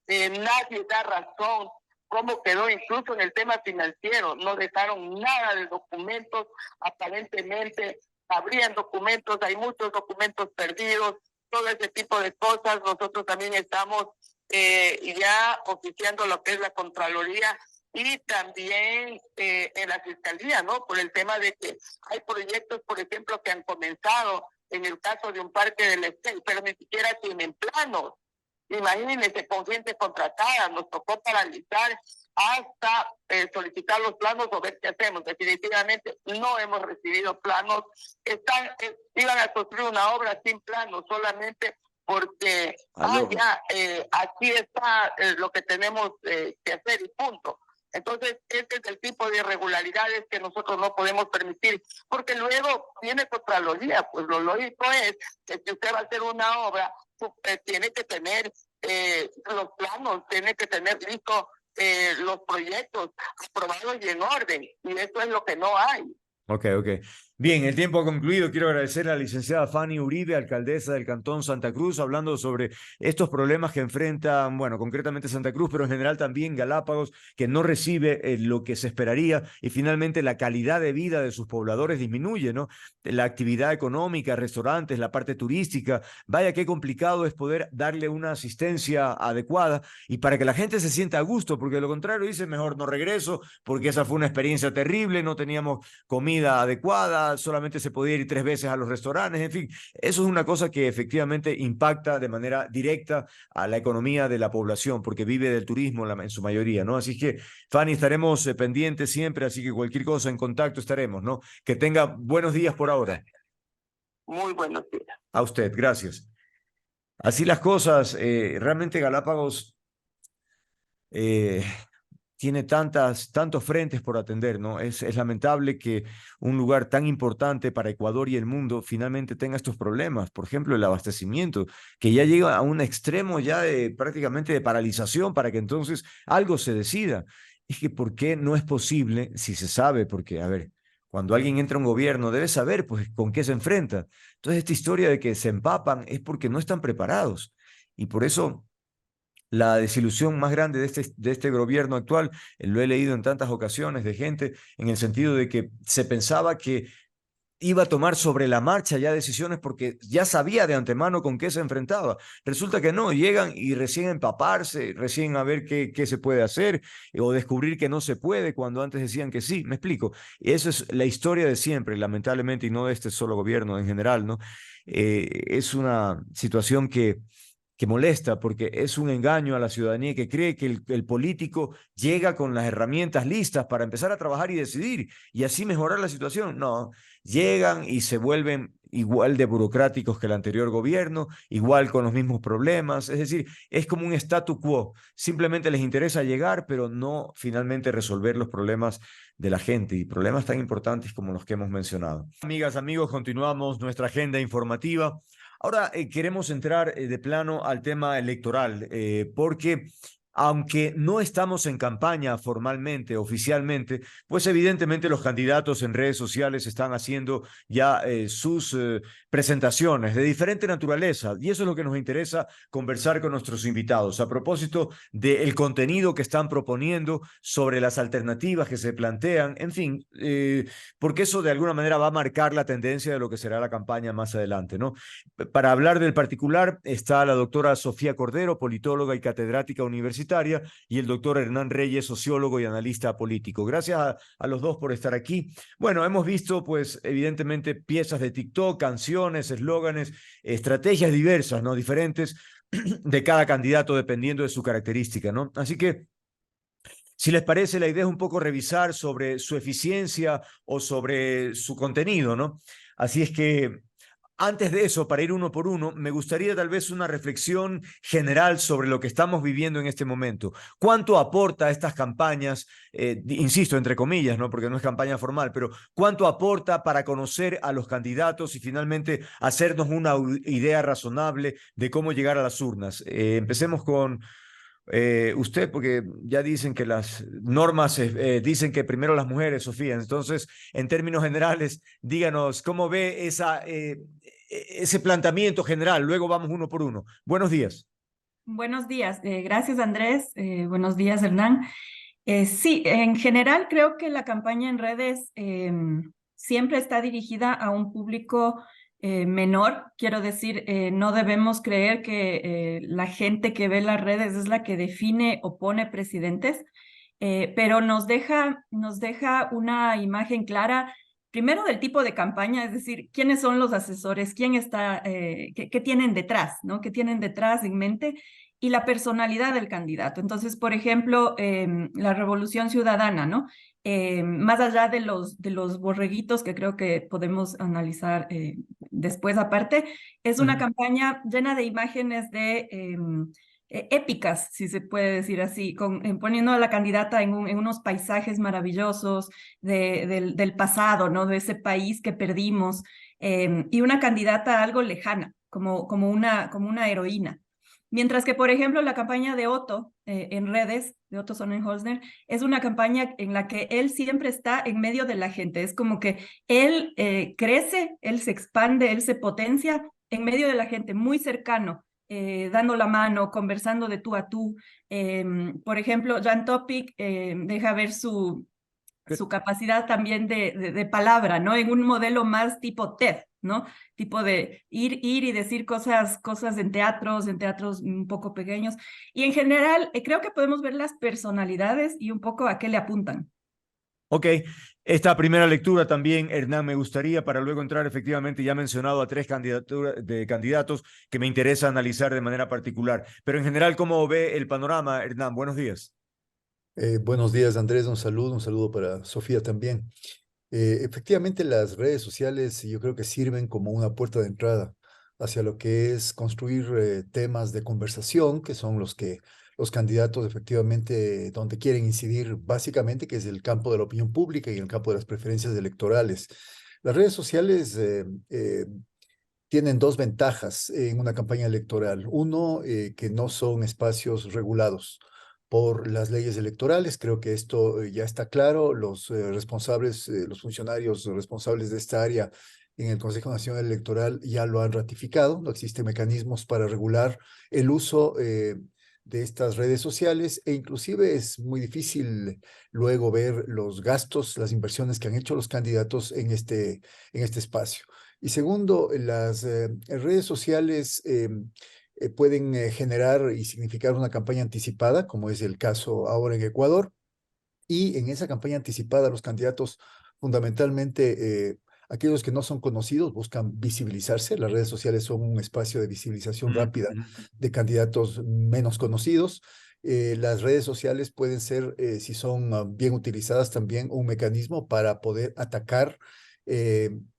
nadie da razón cómo quedó, incluso en el tema financiero, no dejaron nada de documentos, aparentemente habrían documentos, hay muchos documentos perdidos, todo ese tipo de cosas. Nosotros también estamos ya oficiando lo que es la Contraloría y también en la Fiscalía, ¿no? Por el tema de que hay proyectos, por ejemplo, que han comenzado en el caso de un parque del Estel, pero ni siquiera tienen planos. Imagínense, con gente contratada, nos tocó paralizar hasta solicitar los planos o ver qué hacemos. Definitivamente no hemos recibido planos. Iban a construir una obra sin planos solamente porque aquí está lo que tenemos que hacer y punto. Entonces, este es el tipo de irregularidades que nosotros no podemos permitir, porque luego viene Contraloría. Pues lo lógico es que si usted va a hacer una obra, tiene que tener los planos, tiene que tener listos los proyectos aprobados y en orden, y eso es lo que no hay. Ok. Bien, el tiempo ha concluido. Quiero agradecer a la licenciada Fanny Uribe, alcaldesa del Cantón Santa Cruz, hablando sobre estos problemas que enfrentan, bueno, concretamente Santa Cruz, pero en general también Galápagos, que no recibe lo que se esperaría y finalmente la calidad de vida de sus pobladores disminuye, ¿no? La actividad económica, restaurantes, la parte turística, vaya qué complicado es poder darle una asistencia adecuada y para que la gente se sienta a gusto, porque de lo contrario dice, mejor no regreso, porque esa fue una experiencia terrible, no teníamos comida adecuada, solamente se podía ir 3 veces a los restaurantes, en fin, eso es una cosa que efectivamente impacta de manera directa a la economía de la población, porque vive del turismo en su mayoría, ¿no? Así que, Fanny, estaremos pendientes siempre, así que cualquier cosa en contacto estaremos, ¿no? Que tenga buenos días por ahora. Muy buenos días. A usted, gracias. Así las cosas, realmente Galápagos tiene tantos frentes por atender, ¿no? Es lamentable que un lugar tan importante para Ecuador y el mundo finalmente tenga estos problemas. Por ejemplo, el abastecimiento, que ya llega a un extremo ya prácticamente de paralización para que entonces algo se decida. Es que ¿por qué no es posible si se sabe? Porque, a ver, cuando alguien entra a un gobierno debe saber pues con qué se enfrenta. Entonces esta historia de que se empapan es porque no están preparados. Y por eso la desilusión más grande de este gobierno actual, lo he leído en tantas ocasiones de gente, en el sentido de que se pensaba que iba a tomar sobre la marcha ya decisiones porque ya sabía de antemano con qué se enfrentaba. Resulta que no, llegan y recién empaparse, recién a ver qué se puede hacer o descubrir que no se puede cuando antes decían que sí, me explico. Y eso es la historia de siempre, lamentablemente, y no de este solo gobierno en general, ¿no? Es una situación que molesta porque es un engaño a la ciudadanía que cree que el político llega con las herramientas listas para empezar a trabajar y decidir y así mejorar la situación. No, llegan y se vuelven igual de burocráticos que el anterior gobierno, igual con los mismos problemas, es decir, es como un statu quo, simplemente les interesa llegar, pero no finalmente resolver los problemas de la gente y problemas tan importantes como los que hemos mencionado. Amigas, amigos, continuamos nuestra agenda informativa. Ahora queremos entrar de plano al tema electoral, porque aunque no estamos en campaña formalmente, oficialmente, pues evidentemente los candidatos en redes sociales están haciendo ya sus presentaciones de diferente naturaleza y eso es lo que nos interesa conversar con nuestros invitados a propósito del contenido que están proponiendo sobre las alternativas que se plantean, en fin, porque eso de alguna manera va a marcar la tendencia de lo que será la campaña más adelante, ¿no? Para hablar del particular está la doctora Sofía Cordero, politóloga y catedrática universitaria, y el doctor Hernán Reyes, sociólogo y analista político. Gracias a los dos por estar aquí. Bueno, hemos visto, pues, evidentemente, piezas de TikTok, canciones, eslóganes, estrategias diversas, ¿no? Diferentes de cada candidato dependiendo de su característica, ¿no? Así que, si les parece, la idea es un poco revisar sobre su eficiencia o sobre su contenido, ¿no? Así es que antes de eso, para ir uno por uno, me gustaría tal vez una reflexión general sobre lo que estamos viviendo en este momento. ¿Cuánto aporta estas campañas, insisto, entre comillas, ¿no? Porque no es campaña formal, pero cuánto aporta para conocer a los candidatos y finalmente hacernos una idea razonable de cómo llegar a las urnas? Empecemos con usted, porque ya dicen que las normas dicen que primero las mujeres, Sofía. Entonces, en términos generales, díganos cómo ve ese planteamiento general. Luego vamos uno por uno. Buenos días. Buenos días, gracias Andrés, buenos días Hernán. Sí, en general creo que la campaña en redes siempre está dirigida a un público menor. Quiero decir, no debemos creer que la gente que ve las redes es la que define o pone presidentes, pero nos deja una imagen clara. Primero del tipo de campaña, es decir, quiénes son los asesores, quién está, qué tienen detrás, ¿no? ¿Qué tienen detrás en mente? Y la personalidad del candidato. Entonces, por ejemplo, la Revolución Ciudadana, ¿no? Más allá de los borreguitos que creo que podemos analizar después aparte, es una campaña llena de imágenes épicas, si se puede decir así, poniendo a la candidata en unos paisajes maravillosos del pasado, ¿no? De ese país que perdimos, y una candidata algo lejana, como una heroína. Mientras que, por ejemplo, la campaña de Otto en redes, de Otto Sonnenholzner, es una campaña en la que él siempre está en medio de la gente. Es como que él crece, él se expande, él se potencia en medio de la gente, muy cercano, dando la mano, conversando de tú a tú. Por ejemplo, Jan Topic deja ver su capacidad también de palabra, ¿no? En un modelo más tipo TED, ¿no? Tipo de ir y decir cosas en teatros un poco pequeños. Y en general, creo que podemos ver las personalidades y un poco a qué le apuntan. Ok, esta primera lectura también, Hernán, me gustaría para luego entrar efectivamente, ya mencionado a tres candidatos que me interesa analizar de manera particular. Pero en general, ¿cómo ve el panorama, Hernán? Buenos días. Buenos días, Andrés. Un saludo para Sofía también. Efectivamente, las redes sociales yo creo que sirven como una puerta de entrada hacia lo que es construir temas de conversación, que son los que los candidatos efectivamente donde quieren incidir básicamente, que es el campo de la opinión pública y el campo de las preferencias electorales. Las redes sociales tienen dos ventajas en una campaña electoral. Uno, que no son espacios regulados por las leyes electorales. Creo que esto ya está claro. Los responsables, los funcionarios responsables de esta área en el Consejo Nacional Electoral ya lo han ratificado. No existen mecanismos para regular el uso de estas redes sociales e inclusive es muy difícil luego ver los gastos, las inversiones que han hecho los candidatos en este espacio. Y segundo, las redes sociales pueden generar y significar una campaña anticipada, como es el caso ahora en Ecuador. Y en esa campaña anticipada, los candidatos, fundamentalmente, aquellos que no son conocidos, buscan visibilizarse. Las redes sociales son un espacio de visibilización rápida de candidatos menos conocidos. Las redes sociales pueden ser, si son bien utilizadas, también un mecanismo para poder atacar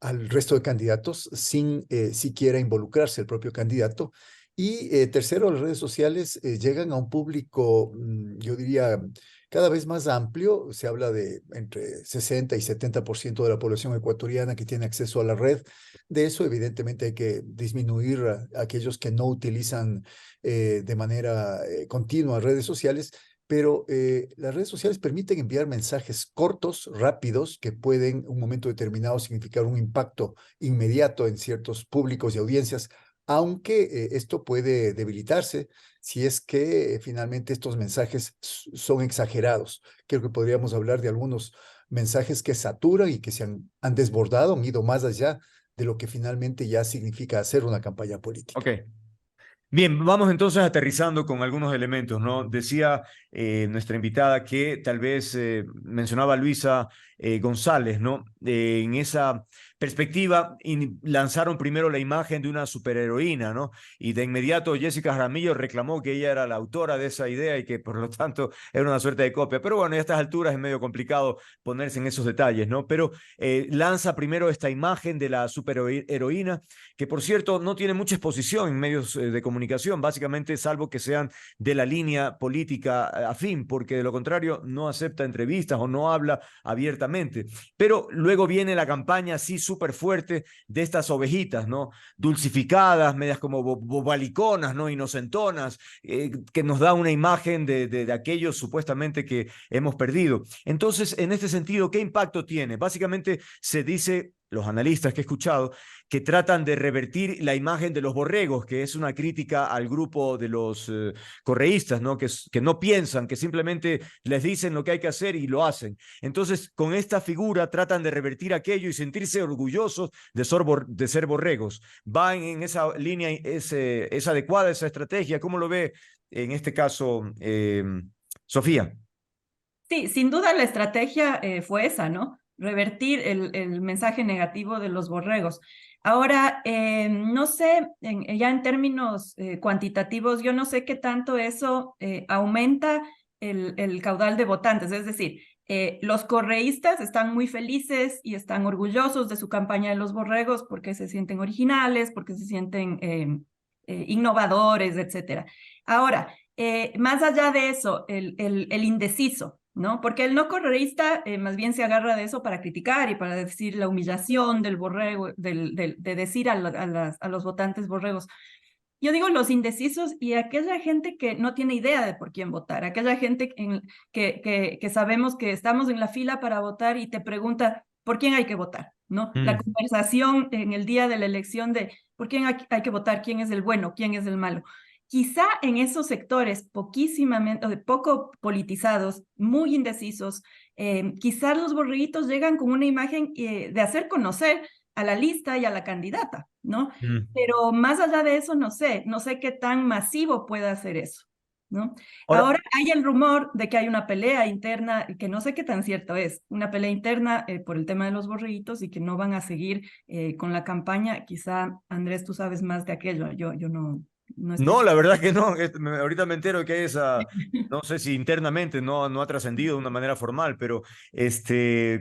al resto de candidatos sin siquiera involucrarse el propio candidato. Y tercero, las redes sociales llegan a un público, yo diría, cada vez más amplio. Se habla de entre 60 y 70% de la población ecuatoriana que tiene acceso a la red. De eso, evidentemente, hay que disminuir a aquellos que no utilizan de manera continua redes sociales, pero las redes sociales permiten enviar mensajes cortos, rápidos, que pueden en un momento determinado significar un impacto inmediato en ciertos públicos y audiencias, aunque esto puede debilitarse si es que finalmente estos mensajes son exagerados. Creo que podríamos hablar de algunos mensajes que saturan y que se han desbordado, han ido más allá de lo que finalmente ya significa hacer una campaña política. Ok. Bien, vamos entonces aterrizando con algunos elementos, ¿no? Decía nuestra invitada que tal vez mencionaba Luisa González, ¿no? En esa perspectiva lanzaron primero la imagen de una superheroína, ¿no? Y de inmediato Jessica Jaramillo reclamó que ella era la autora de esa idea y que por lo tanto era una suerte de copia. Pero bueno, a estas alturas es medio complicado ponerse en esos detalles, ¿no? Pero lanza primero esta imagen de la superheroína, que por cierto no tiene mucha exposición en medios de comunicación, básicamente salvo que sean de la línea política afín, porque de lo contrario no acepta entrevistas o no habla abiertamente. Pero luego viene la campaña así súper fuerte de estas ovejitas, ¿no? Dulcificadas, medias como bobaliconas, ¿no? Inocentonas, que nos da una imagen de aquellos supuestamente que hemos perdido. Entonces, en este sentido, ¿qué impacto tiene? Básicamente se dice, los analistas que he escuchado, que tratan de revertir la imagen de los borregos, que es una crítica al grupo de los correístas, ¿no? Que no piensan, que simplemente les dicen lo que hay que hacer y lo hacen. Entonces, con esta figura tratan de revertir aquello y sentirse orgullosos de ser borregos. ¿Va en esa línea, es adecuada esa estrategia? ¿Cómo lo ve en este caso, Sofía? Sí, sin duda la estrategia fue esa, ¿no? Revertir el mensaje negativo de los borregos. Ahora, no sé, ya en términos cuantitativos, yo no sé qué tanto eso aumenta el caudal de votantes. Es decir, los correístas están muy felices y están orgullosos de su campaña de los borregos porque se sienten originales, porque se sienten innovadores, etcétera. Ahora, más allá de eso, el indeciso, ¿no? Porque el no correísta más bien se agarra de eso para criticar y para decir la humillación del borrego, de decir a los votantes borregos. Yo digo los indecisos y aquella gente que no tiene idea de por quién votar, aquella gente que sabemos que estamos en la fila para votar y te pregunta por quién hay que votar, ¿no? La conversación en el día de la elección de por quién hay que votar, quién es el bueno, quién es el malo. Quizá en esos sectores poquísimamente, poco politizados, muy indecisos, quizá los borreguitos llegan con una imagen de hacer conocer a la lista y a la candidata, ¿no? Pero más allá de eso, no sé qué tan masivo puede hacer eso, ¿no? Ahora hay el rumor de que hay una pelea interna, que no sé qué tan cierto es, una pelea interna por el tema de los borreguitos y que no van a seguir con la campaña. Quizá, Andrés, tú sabes más de aquello, yo no estoy... No, la verdad que no. Ahorita me entero que esa, no sé si internamente no ha trascendido de una manera formal, pero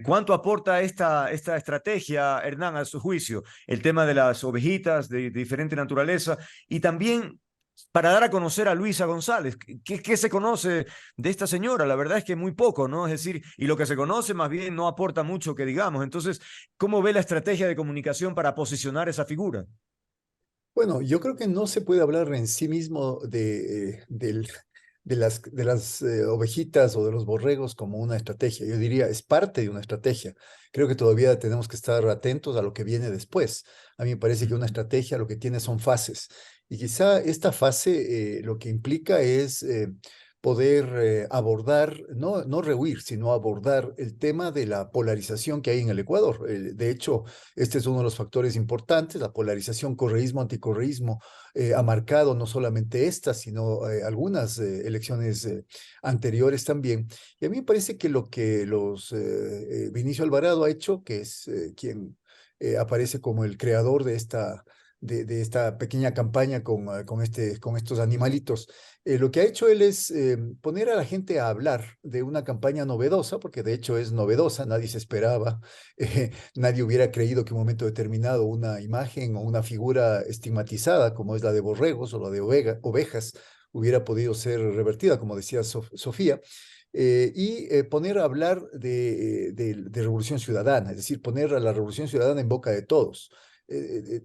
¿cuánto aporta esta estrategia, Hernán, a su juicio? El tema de las ovejitas de diferente naturaleza y también para dar a conocer a Luisa González. ¿Qué se conoce de esta señora? La verdad es que muy poco, ¿no? Es decir, y lo que se conoce más bien no aporta mucho que digamos. Entonces, ¿cómo ve la estrategia de comunicación para posicionar esa figura? Bueno, yo creo que no se puede hablar en sí mismo de las ovejitas o de los borregos como una estrategia. Yo diría, es parte de una estrategia. Creo que todavía tenemos que estar atentos a lo que viene después. A mí me parece que una estrategia lo que tiene son fases. Y quizá esta fase lo que implica es poder abordar, no rehuir, sino abordar el tema de la polarización que hay en el Ecuador. De hecho, este es uno de los factores importantes, la polarización correísmo-anticorreísmo ha marcado no solamente esta, sino algunas elecciones anteriores también. Y a mí me parece que lo que Vinicio Alvarado ha hecho, que es quien aparece como el creador de esta pequeña campaña con estos animalitos. Lo que ha hecho él es poner a la gente a hablar de una campaña novedosa, porque de hecho es novedosa, nadie se esperaba, nadie hubiera creído que en un momento determinado una imagen o una figura estigmatizada como es la de borregos o la de ovejas hubiera podido ser revertida, como decía Sofía. Poner a hablar de revolución ciudadana, es decir, poner a la revolución ciudadana en boca de todos.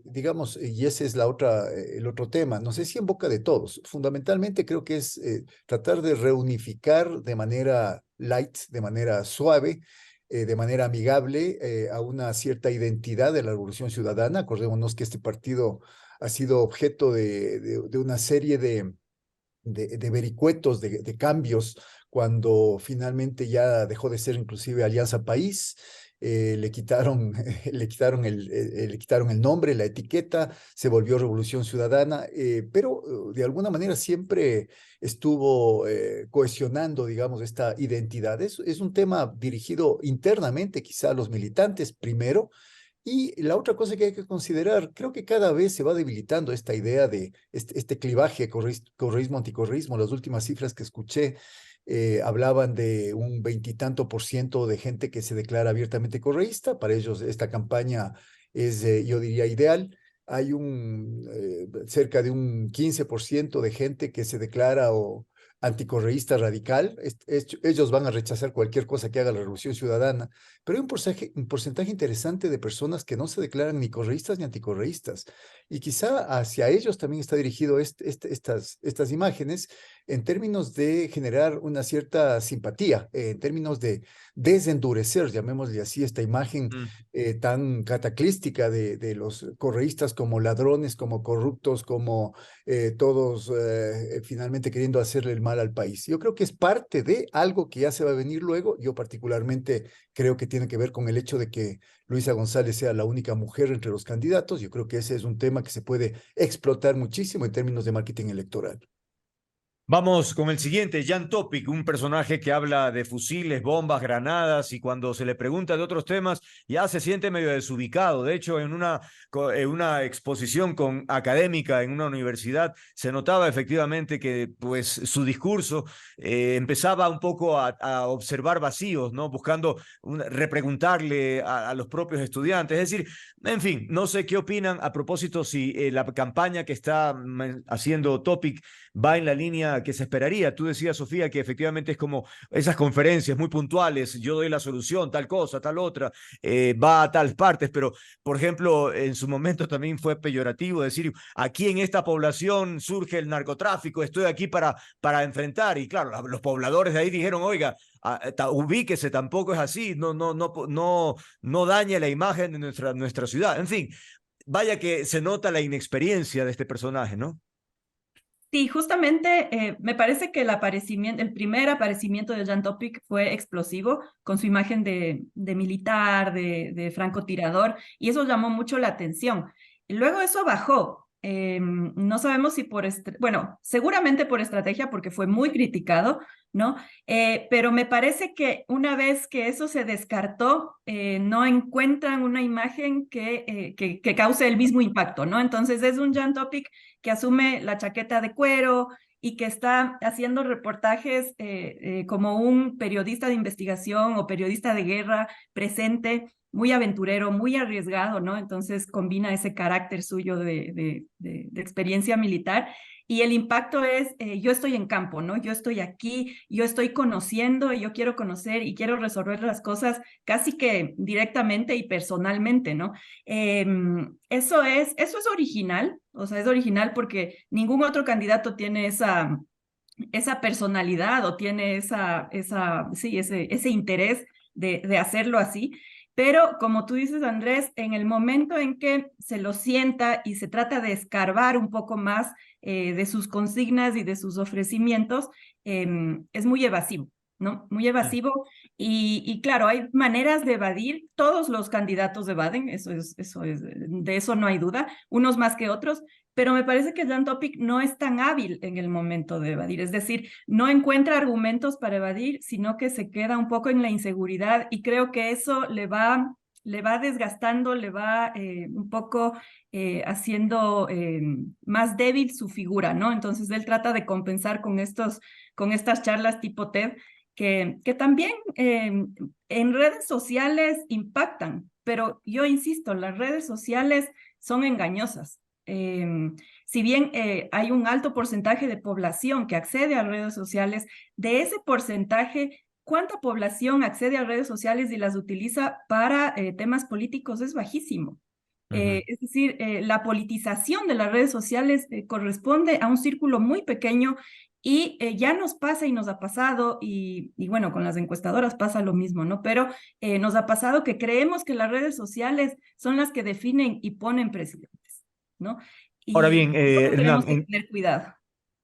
Digamos, y ese es el otro tema, no sé si en boca de todos, fundamentalmente creo que es tratar de reunificar de manera light, de manera suave, de manera amigable a una cierta identidad de la Revolución Ciudadana. Acordémonos que este partido ha sido objeto de una serie de vericuetos, de cambios, cuando finalmente ya dejó de ser inclusive Alianza País le quitaron, le quitaron el nombre, la etiqueta, se volvió Revolución Ciudadana, pero de alguna manera siempre estuvo cohesionando, digamos, esta identidad. Es un tema dirigido internamente, quizá a los militantes primero. Y la otra cosa que hay que considerar, creo que cada vez se va debilitando esta idea de este clivaje correísmo-anticorreísmo. Las últimas cifras que escuché hablaban de un veintitanto% de gente que se declara abiertamente correísta. Para ellos esta campaña es, yo diría, ideal. Hay cerca de un 15% de gente que se declara anticorreísta radical. Ellos van a rechazar cualquier cosa que haga la Revolución Ciudadana, pero hay un porcentaje interesante de personas que no se declaran ni correístas ni anticorreístas. Y quizá hacia ellos también está dirigido estas imágenes en términos de generar una cierta simpatía, en términos de desendurecer, llamémosle así, esta imagen tan cataclística de los correístas como ladrones, como corruptos, como todos finalmente queriendo hacerle el mal al país. Yo creo que es parte de algo que ya se va a venir luego. Yo particularmente creo que tiene que ver con el hecho de que Luisa González sea la única mujer entre los candidatos. Yo creo que ese es un tema que se puede explotar muchísimo en términos de marketing electoral. Vamos con el siguiente, Jan Topic, un personaje que habla de fusiles, bombas, granadas y cuando se le pregunta de otros temas ya se siente medio desubicado. De hecho, en una exposición académica en una universidad se notaba efectivamente que pues, su discurso empezaba un poco a observar vacíos, ¿no? Buscando repreguntarle a los propios estudiantes. Es decir, en fin, no sé qué opinan a propósito si la campaña que está haciendo Topic va en la línea que se esperaría. Tú decías, Sofía, que efectivamente es como esas conferencias muy puntuales, yo doy la solución, tal cosa, tal otra, va a tales partes, pero, por ejemplo, en su momento también fue peyorativo decir, aquí en esta población surge el narcotráfico, estoy aquí para enfrentar, y claro, los pobladores de ahí dijeron, oiga, ubíquese, tampoco es así, no dañe la imagen de nuestra ciudad. En fin, vaya que se nota la inexperiencia de este personaje, ¿no? Sí, justamente me parece que el primer aparecimiento de Jan Topic fue explosivo, con su imagen de militar, de francotirador, y eso llamó mucho la atención. Y luego eso bajó. No sabemos si bueno, seguramente por estrategia, porque fue muy criticado, ¿no? Pero me parece que una vez que eso se descartó, no encuentran una imagen que cause el mismo impacto, ¿no? Entonces es un Jan Topic que asume la chaqueta de cuero y que está haciendo reportajes como un periodista de investigación o periodista de guerra presente, muy aventurero, muy arriesgado, ¿no? Entonces combina ese carácter suyo de experiencia militar. Y el impacto es, yo estoy en campo, ¿no? Yo estoy aquí, yo estoy conociendo, yo quiero conocer y quiero resolver las cosas casi que directamente y personalmente, ¿no? Eso es original, o sea, es original porque ningún otro candidato tiene esa personalidad o tiene ese interés de hacerlo así. Pero como tú dices, Andrés, en el momento en que se lo sienta y se trata de escarbar un poco más de sus consignas y de sus ofrecimientos, es muy evasivo, ¿no? Muy evasivo. Y claro, hay maneras de evadir. Todos los candidatos evaden, de eso no hay duda, unos más que otros, pero me parece que Jan Topic no es tan hábil en el momento de evadir, es decir, no encuentra argumentos para evadir, sino que se queda un poco en la inseguridad y creo que eso le va desgastando, le va un poco haciendo más débil su figura, ¿no? Entonces él trata de compensar con estas charlas tipo TED que también en redes sociales impactan, pero yo insisto, las redes sociales son engañosas. Si bien hay un alto porcentaje de población que accede a redes sociales, de ese porcentaje, ¿cuánta población accede a redes sociales y las utiliza para temas políticos? Es bajísimo. Es decir, la politización de las redes sociales corresponde a un círculo muy pequeño y ya nos pasa y nos ha pasado, y bueno, con las encuestadoras pasa lo mismo, ¿no? Pero nos ha pasado que creemos que las redes sociales son las que definen y ponen presidentes, ¿no? Ahora Y bien, nosotros tenemos Hernán, que tener cuidado.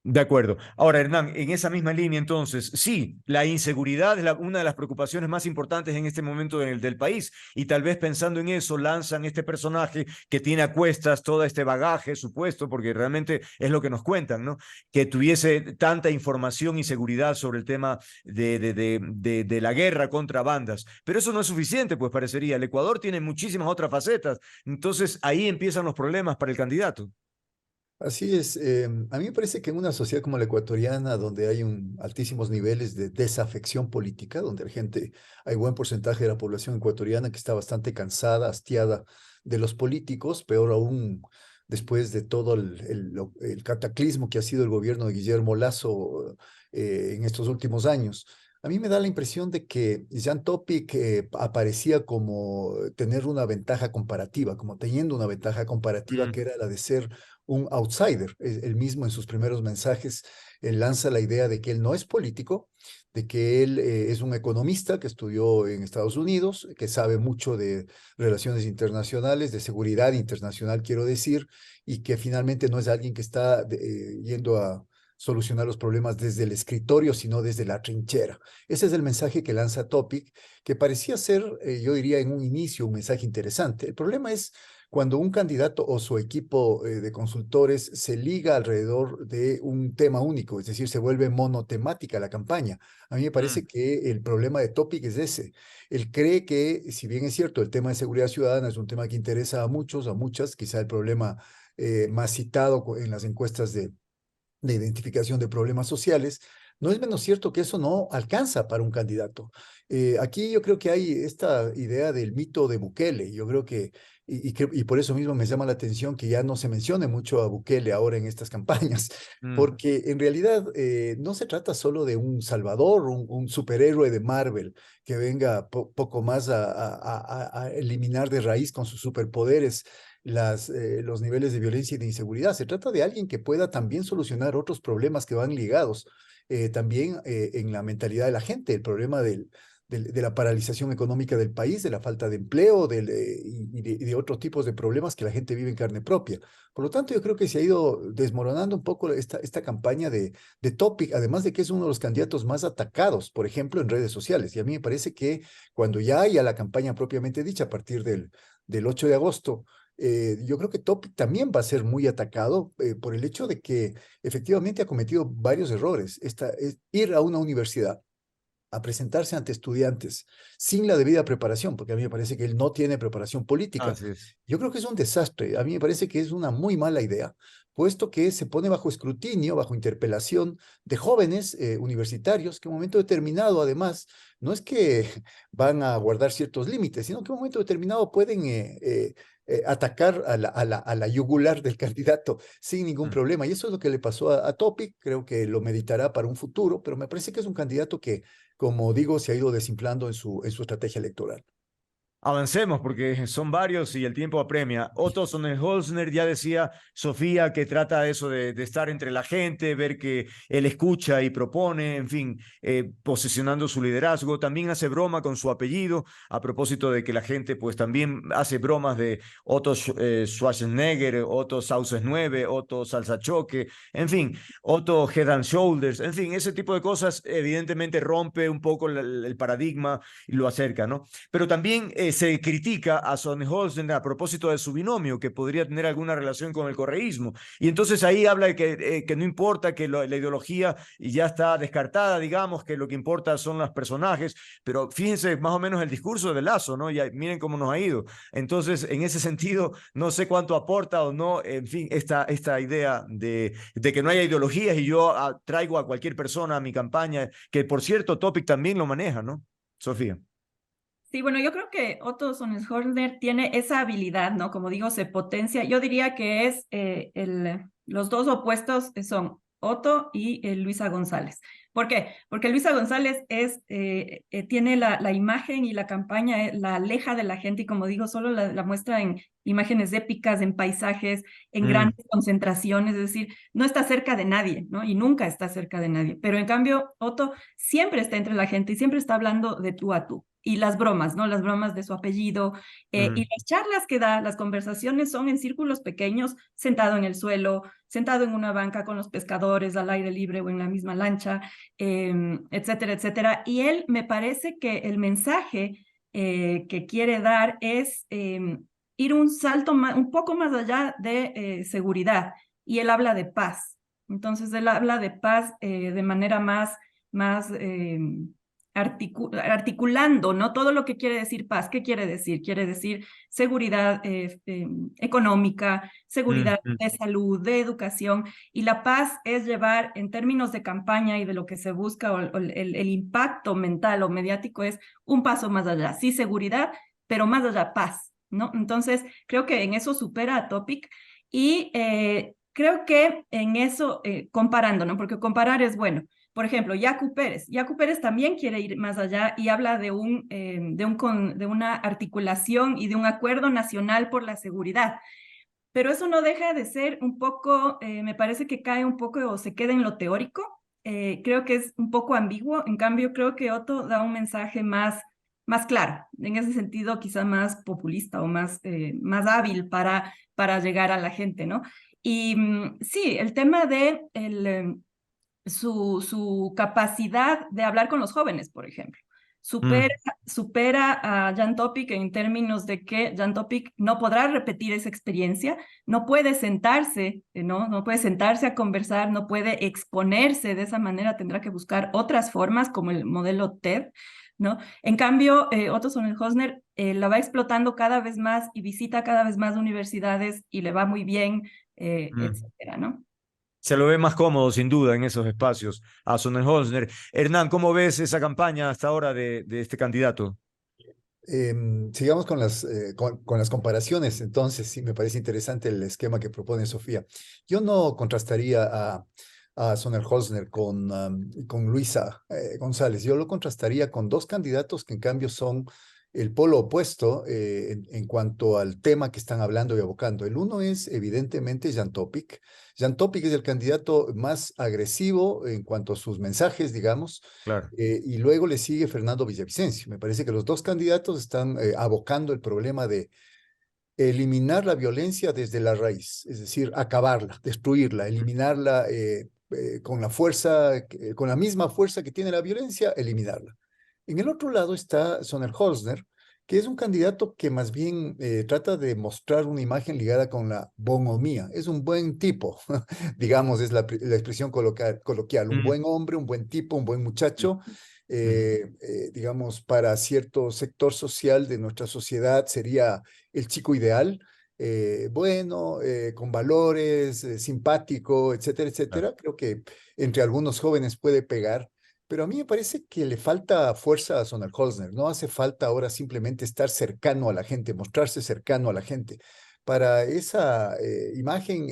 De acuerdo. Ahora, Hernán, en esa misma línea, entonces, sí, la inseguridad es una de las preocupaciones más importantes en este momento del país. Y tal vez pensando en eso, lanzan este personaje que tiene a cuestas todo este bagaje supuesto, porque realmente es lo que nos cuentan, ¿no? Que tuviese tanta información y seguridad sobre el tema de la guerra contra bandas. Pero eso no es suficiente, pues parecería. El Ecuador tiene muchísimas otras facetas. Entonces, ahí empiezan los problemas para el candidato. Así es. A mí me parece que en una sociedad como la ecuatoriana, donde hay altísimos niveles de desafección política, donde la gente, hay buen porcentaje de la población ecuatoriana que está bastante cansada, hastiada de los políticos, peor aún después de todo el cataclismo que ha sido el gobierno de Guillermo Lasso en estos últimos años. A mí me da la impresión de que Jan Topic aparecía como tener una ventaja comparativa, como teniendo una ventaja comparativa que era la de ser un outsider. Él mismo en sus primeros mensajes lanza la idea de que él no es político, de que él es un economista que estudió en Estados Unidos, que sabe mucho de relaciones internacionales, de seguridad internacional, quiero decir, y que finalmente no es alguien que está yendo a solucionar los problemas desde el escritorio, sino desde la trinchera. Ese es el mensaje que lanza Topic, que parecía ser, yo diría en un inicio, un mensaje interesante. El problema es cuando un candidato o su equipo de consultores se liga alrededor de un tema único, es decir, se vuelve monotemática la campaña. A mí me parece que el problema de Topic es ese. Él cree que, si bien es cierto, el tema de seguridad ciudadana es un tema que interesa a muchos, a muchas, quizá el problema más citado en las encuestas de identificación de problemas sociales, no es menos cierto que eso no alcanza para un candidato. Aquí yo creo que hay esta idea del mito de Bukele. Yo creo que, y por eso mismo me llama la atención que ya no se mencione mucho a Bukele ahora en estas campañas, porque en realidad no se trata solo de un salvador, un superhéroe de Marvel que venga poco más a eliminar de raíz con sus superpoderes los niveles de violencia y de inseguridad. Se trata de alguien que pueda también solucionar otros problemas que van ligados también en la mentalidad de la gente, el problema de la paralización económica del país, de la falta de empleo y de otros tipos de problemas que la gente vive en carne propia. Por lo tanto, yo creo que se ha ido desmoronando un poco esta campaña de Topic, además de que es uno de los candidatos más atacados, por ejemplo, en redes sociales. Y a mí me parece que cuando ya haya la campaña propiamente dicha, a partir del 8 de agosto, yo creo que Topic también va a ser muy atacado por el hecho de que efectivamente ha cometido varios errores. Ir a una universidad a presentarse ante estudiantes sin la debida preparación, porque a mí me parece que él no tiene preparación política. Así es. Yo creo que es un desastre. A mí me parece que es una muy mala idea, puesto que se pone bajo escrutinio, bajo interpelación de jóvenes universitarios que en un momento determinado, además, no es que van a guardar ciertos límites, sino que en un momento determinado pueden atacar a la yugular del candidato sin ningún problema. Y eso es lo que le pasó a Topic. Creo que lo meditará para un futuro, pero me parece que es un candidato que, como digo, se ha ido desinflando en su estrategia electoral. Avancemos porque son varios y el tiempo apremia. Otto Sonnenholzner ya decía, Sofía, que trata eso de estar entre la gente, ver que él escucha y propone, en fin, posicionando su liderazgo. También hace broma con su apellido, a propósito de que la gente pues también hace bromas de Otto Schwarzenegger, Otto Sauces 9, Otto Salsa Choque, en fin, Otto Head and Shoulders, en fin, ese tipo de cosas evidentemente rompe un poco el paradigma y lo acerca, ¿no? Pero también se critica a Sonnenholzner a propósito de su binomio, que podría tener alguna relación con el correísmo. Y entonces ahí habla de que no importa, que la ideología ya está descartada, digamos, que lo que importa son los personajes, pero fíjense más o menos el discurso de Lasso, ¿no? Ya miren cómo nos ha ido. Entonces, en ese sentido, no sé cuánto aporta o no, en fin, esta idea de que no haya ideologías y yo traigo a cualquier persona a mi campaña, que por cierto, Topic también lo maneja, ¿no? Sofía. Sí, bueno, yo creo que Otto Sonnenholzner tiene esa habilidad, ¿no? Como digo, se potencia. Yo diría que es los dos opuestos son Otto y Luisa González. ¿Por qué? Porque Luisa González tiene la imagen y la campaña, la aleja de la gente y como digo, solo la muestra en imágenes épicas, en paisajes, en grandes concentraciones, es decir, no está cerca de nadie, ¿no? Y nunca está cerca de nadie. Pero en cambio, Otto siempre está entre la gente y siempre está hablando de tú a tú. y las bromas, ¿no? Las bromas de su apellido y las charlas que da, las conversaciones son en círculos pequeños, sentado en el suelo, sentado en una banca con los pescadores al aire libre o en la misma lancha, etcétera, etcétera. Y él me parece que el mensaje que quiere dar es ir un salto un poco más allá de seguridad, y él habla de paz. Entonces él habla de paz de manera más articulando, ¿no? Todo lo que quiere decir paz. ¿Qué quiere decir? Quiere decir seguridad económica, seguridad de salud, de educación, y la paz es llevar, en términos de campaña y de lo que se busca, o el impacto mental o mediático, es un paso más allá. Sí, seguridad, pero más allá, paz, ¿no? Entonces, creo que en eso supera a Topic, y creo que en eso, comparando, ¿no? Porque comparar es bueno. Por ejemplo, Yacu Pérez también quiere ir más allá y habla de una articulación y de un acuerdo nacional por la seguridad. Pero eso no deja de ser un poco, me parece que cae un poco o se queda en lo teórico. Creo que es un poco ambiguo. En cambio, creo que Otto da un mensaje más claro, en ese sentido quizá más populista o más hábil para llegar a la gente, ¿no? Y sí, el tema de su capacidad de hablar con los jóvenes, por ejemplo. Supera a Jan Topic en términos de que Jan Topic no podrá repetir esa experiencia, no puede sentarse, ¿no? No puede sentarse a conversar, no puede exponerse de esa manera, tendrá que buscar otras formas como el modelo TED, ¿no? En cambio, Otto Sonnenhosner la va explotando cada vez más y visita cada vez más universidades y le va muy bien, etcétera, ¿no? Se lo ve más cómodo, sin duda, en esos espacios a Sonnenholzner. Hernán, ¿cómo ves esa campaña hasta ahora de este candidato? Sigamos con las comparaciones. Entonces, sí, me parece interesante el esquema que propone Sofía. Yo no contrastaría a Sonnenholzner con Luisa González. Yo lo contrastaría con dos candidatos que en cambio son el polo opuesto en cuanto al tema que están hablando y abocando. El uno es evidentemente Jan Topic. Jan Topic es el candidato más agresivo en cuanto a sus mensajes, digamos, Claro. y luego le sigue Fernando Villavicencio. Me parece que los dos candidatos están abocando el problema de eliminar la violencia desde la raíz, es decir, acabarla, destruirla, eliminarla con la fuerza, con la misma fuerza que tiene la violencia, eliminarla. En el otro lado está Sonnenholzner, que es un candidato que más bien trata de mostrar una imagen ligada con la bonhomía. Es un buen tipo, digamos, es la expresión coloquial, un buen hombre, un buen tipo, un buen muchacho. Digamos, para cierto sector social de nuestra sociedad sería el chico ideal, bueno, con valores, simpático, etcétera, etcétera. Creo que entre algunos jóvenes puede pegar. Pero a mí me parece que le falta fuerza a Sonnenholzner. No hace falta ahora simplemente estar cercano a la gente, mostrarse cercano a la gente. Para esa imagen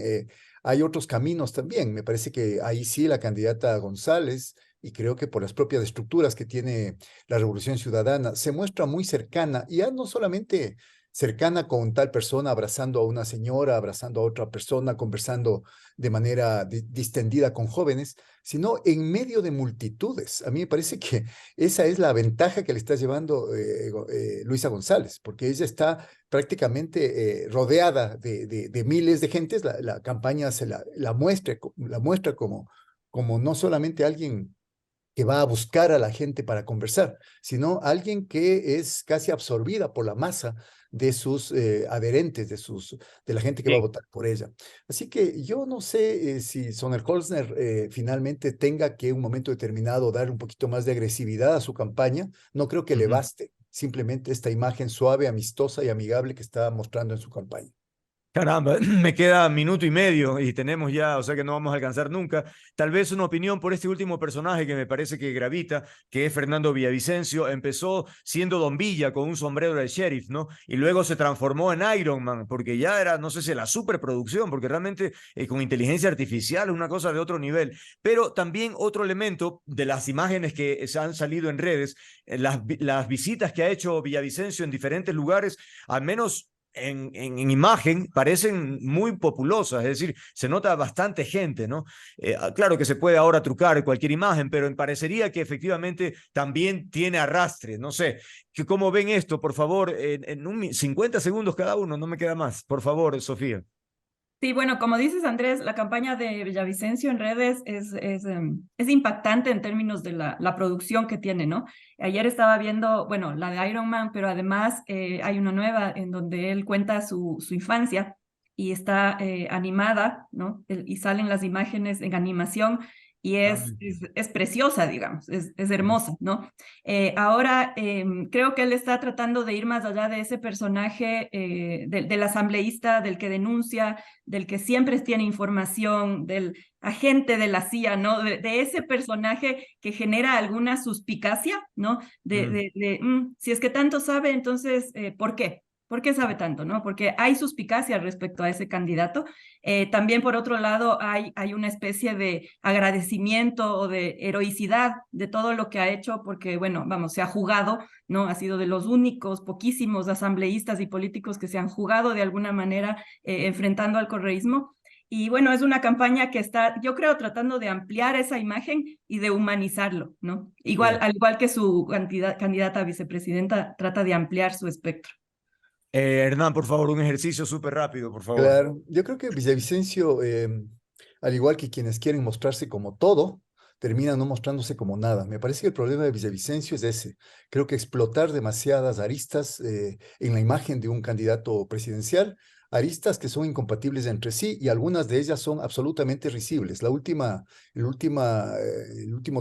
hay otros caminos también. Me parece que ahí sí la candidata González, y creo que por las propias estructuras que tiene la Revolución Ciudadana, se muestra muy cercana, y ya no solamente cercana con tal persona, abrazando a una señora, abrazando a otra persona, conversando de manera distendida con jóvenes, sino en medio de multitudes. A mí me parece que esa es la ventaja que le está llevando Luisa González, porque ella está prácticamente rodeada de miles de gentes. La campaña la muestra como no solamente alguien que va a buscar a la gente para conversar, sino alguien que es casi absorbida por la masa de sus adherentes, de la gente que va a Bien. votar por ella. Así que yo no sé si Sonnenholzner finalmente tenga que en un momento determinado dar un poquito más de agresividad a su campaña. No creo que le baste simplemente esta imagen suave, amistosa y amigable que está mostrando en su campaña. Caramba, me queda minuto y medio y tenemos ya, o sea que no vamos a alcanzar nunca. Tal vez una opinión por este último personaje que me parece que gravita, que es Fernando Villavicencio. Empezó siendo Don Villa con un sombrero de sheriff, ¿no? Y luego se transformó en Iron Man, porque ya era, no sé si la superproducción, porque realmente con inteligencia artificial es una cosa de otro nivel. Pero también otro elemento de las imágenes que se han salido en redes, las visitas que ha hecho Villavicencio en diferentes lugares, al menos en imagen parecen muy populosas, es decir, se nota bastante gente, ¿no? Claro que se puede ahora trucar cualquier imagen, pero parecería que efectivamente también tiene arrastre, no sé. ¿Cómo ven esto? Por favor, en 50 segundos cada uno, no me queda más. Por favor, Sofía. Sí, bueno, como dices, Andrés, la campaña de Villavicencio en redes es impactante en términos de la producción que tiene, ¿no? Ayer estaba viendo, bueno, la de Iron Man, pero además hay una nueva en donde él cuenta su infancia y está animada, ¿no? Y salen las imágenes en animación y es preciosa, digamos, es hermosa, ¿no? Ahora creo que él está tratando de ir más allá de ese personaje del asambleísta, del que denuncia, del que siempre tiene información, del agente de la CIA, ¿no? De ese personaje que genera alguna suspicacia, ¿no? Si es que tanto sabe, entonces, ¿por qué? ¿Por qué sabe tanto, no? Porque hay suspicacia respecto a ese candidato. También, por otro lado, hay una especie de agradecimiento o de heroicidad de todo lo que ha hecho, porque, bueno, vamos, se ha jugado, ¿no? Ha sido de los únicos, poquísimos asambleístas y políticos que se han jugado de alguna manera enfrentando al correísmo. Y bueno, es una campaña que está, yo creo, tratando de ampliar esa imagen y de humanizarlo, ¿no? Igual, al igual que su candidata a vicepresidenta, trata de ampliar su espectro. Hernán, por favor, un ejercicio súper rápido, por favor. Claro, yo creo que Villavicencio, al igual que quienes quieren mostrarse como todo, terminan no mostrándose como nada. Me parece que el problema de Villavicencio es ese. Creo que explotar demasiadas aristas en la imagen de un candidato presidencial, aristas que son incompatibles entre sí y algunas de ellas son absolutamente risibles. El último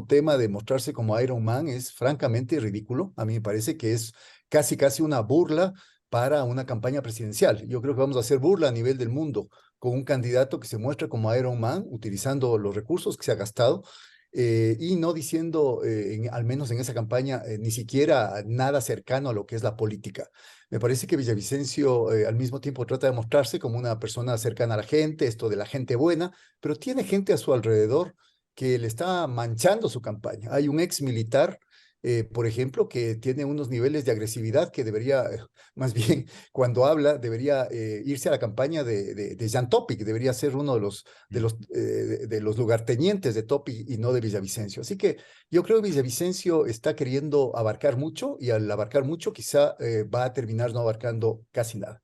tema de mostrarse como Iron Man es francamente ridículo. A mí me parece que es casi una burla para una campaña presidencial. Yo creo que vamos a hacer burla a nivel del mundo con un candidato que se muestra como Iron Man, utilizando los recursos que se ha gastado y no diciendo, al menos en esa campaña, ni siquiera nada cercano a lo que es la política. Me parece que Villavicencio al mismo tiempo trata de mostrarse como una persona cercana a la gente, esto de la gente buena, pero tiene gente a su alrededor que le está manchando su campaña. Hay un ex militar por ejemplo, que tiene unos niveles de agresividad que debería, más bien, cuando habla, debería irse a la campaña de Jan Topic, debería ser uno de los lugartenientes de Topic y no de Villavicencio. Así que yo creo que Villavicencio está queriendo abarcar mucho y al abarcar mucho quizá va a terminar no abarcando casi nada.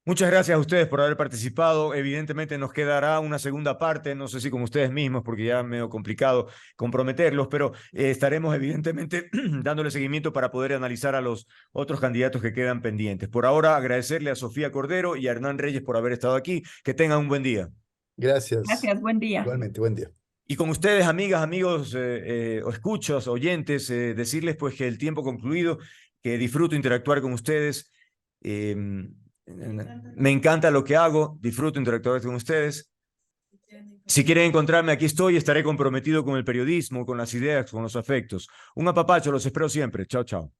Muchas gracias a ustedes por haber participado. Evidentemente nos quedará una segunda parte, no sé si con ustedes mismos, porque ya es medio complicado comprometerlos, pero estaremos evidentemente dándole seguimiento para poder analizar a los otros candidatos que quedan pendientes. Por ahora, agradecerle a Sofía Cordero y a Hernán Reyes por haber estado aquí. Que tengan un buen día. Gracias. Gracias, buen día. Igualmente, buen día. Y con ustedes, amigas, amigos, o escuchos, oyentes, decirles pues que el tiempo concluido, que disfruto interactuar con ustedes. Me encanta lo que hago, disfruto interactuar con ustedes. Si quieren encontrarme, aquí estoy, estaré comprometido con el periodismo, con las ideas, con los afectos. Un apapacho, los espero siempre. Chao, chao.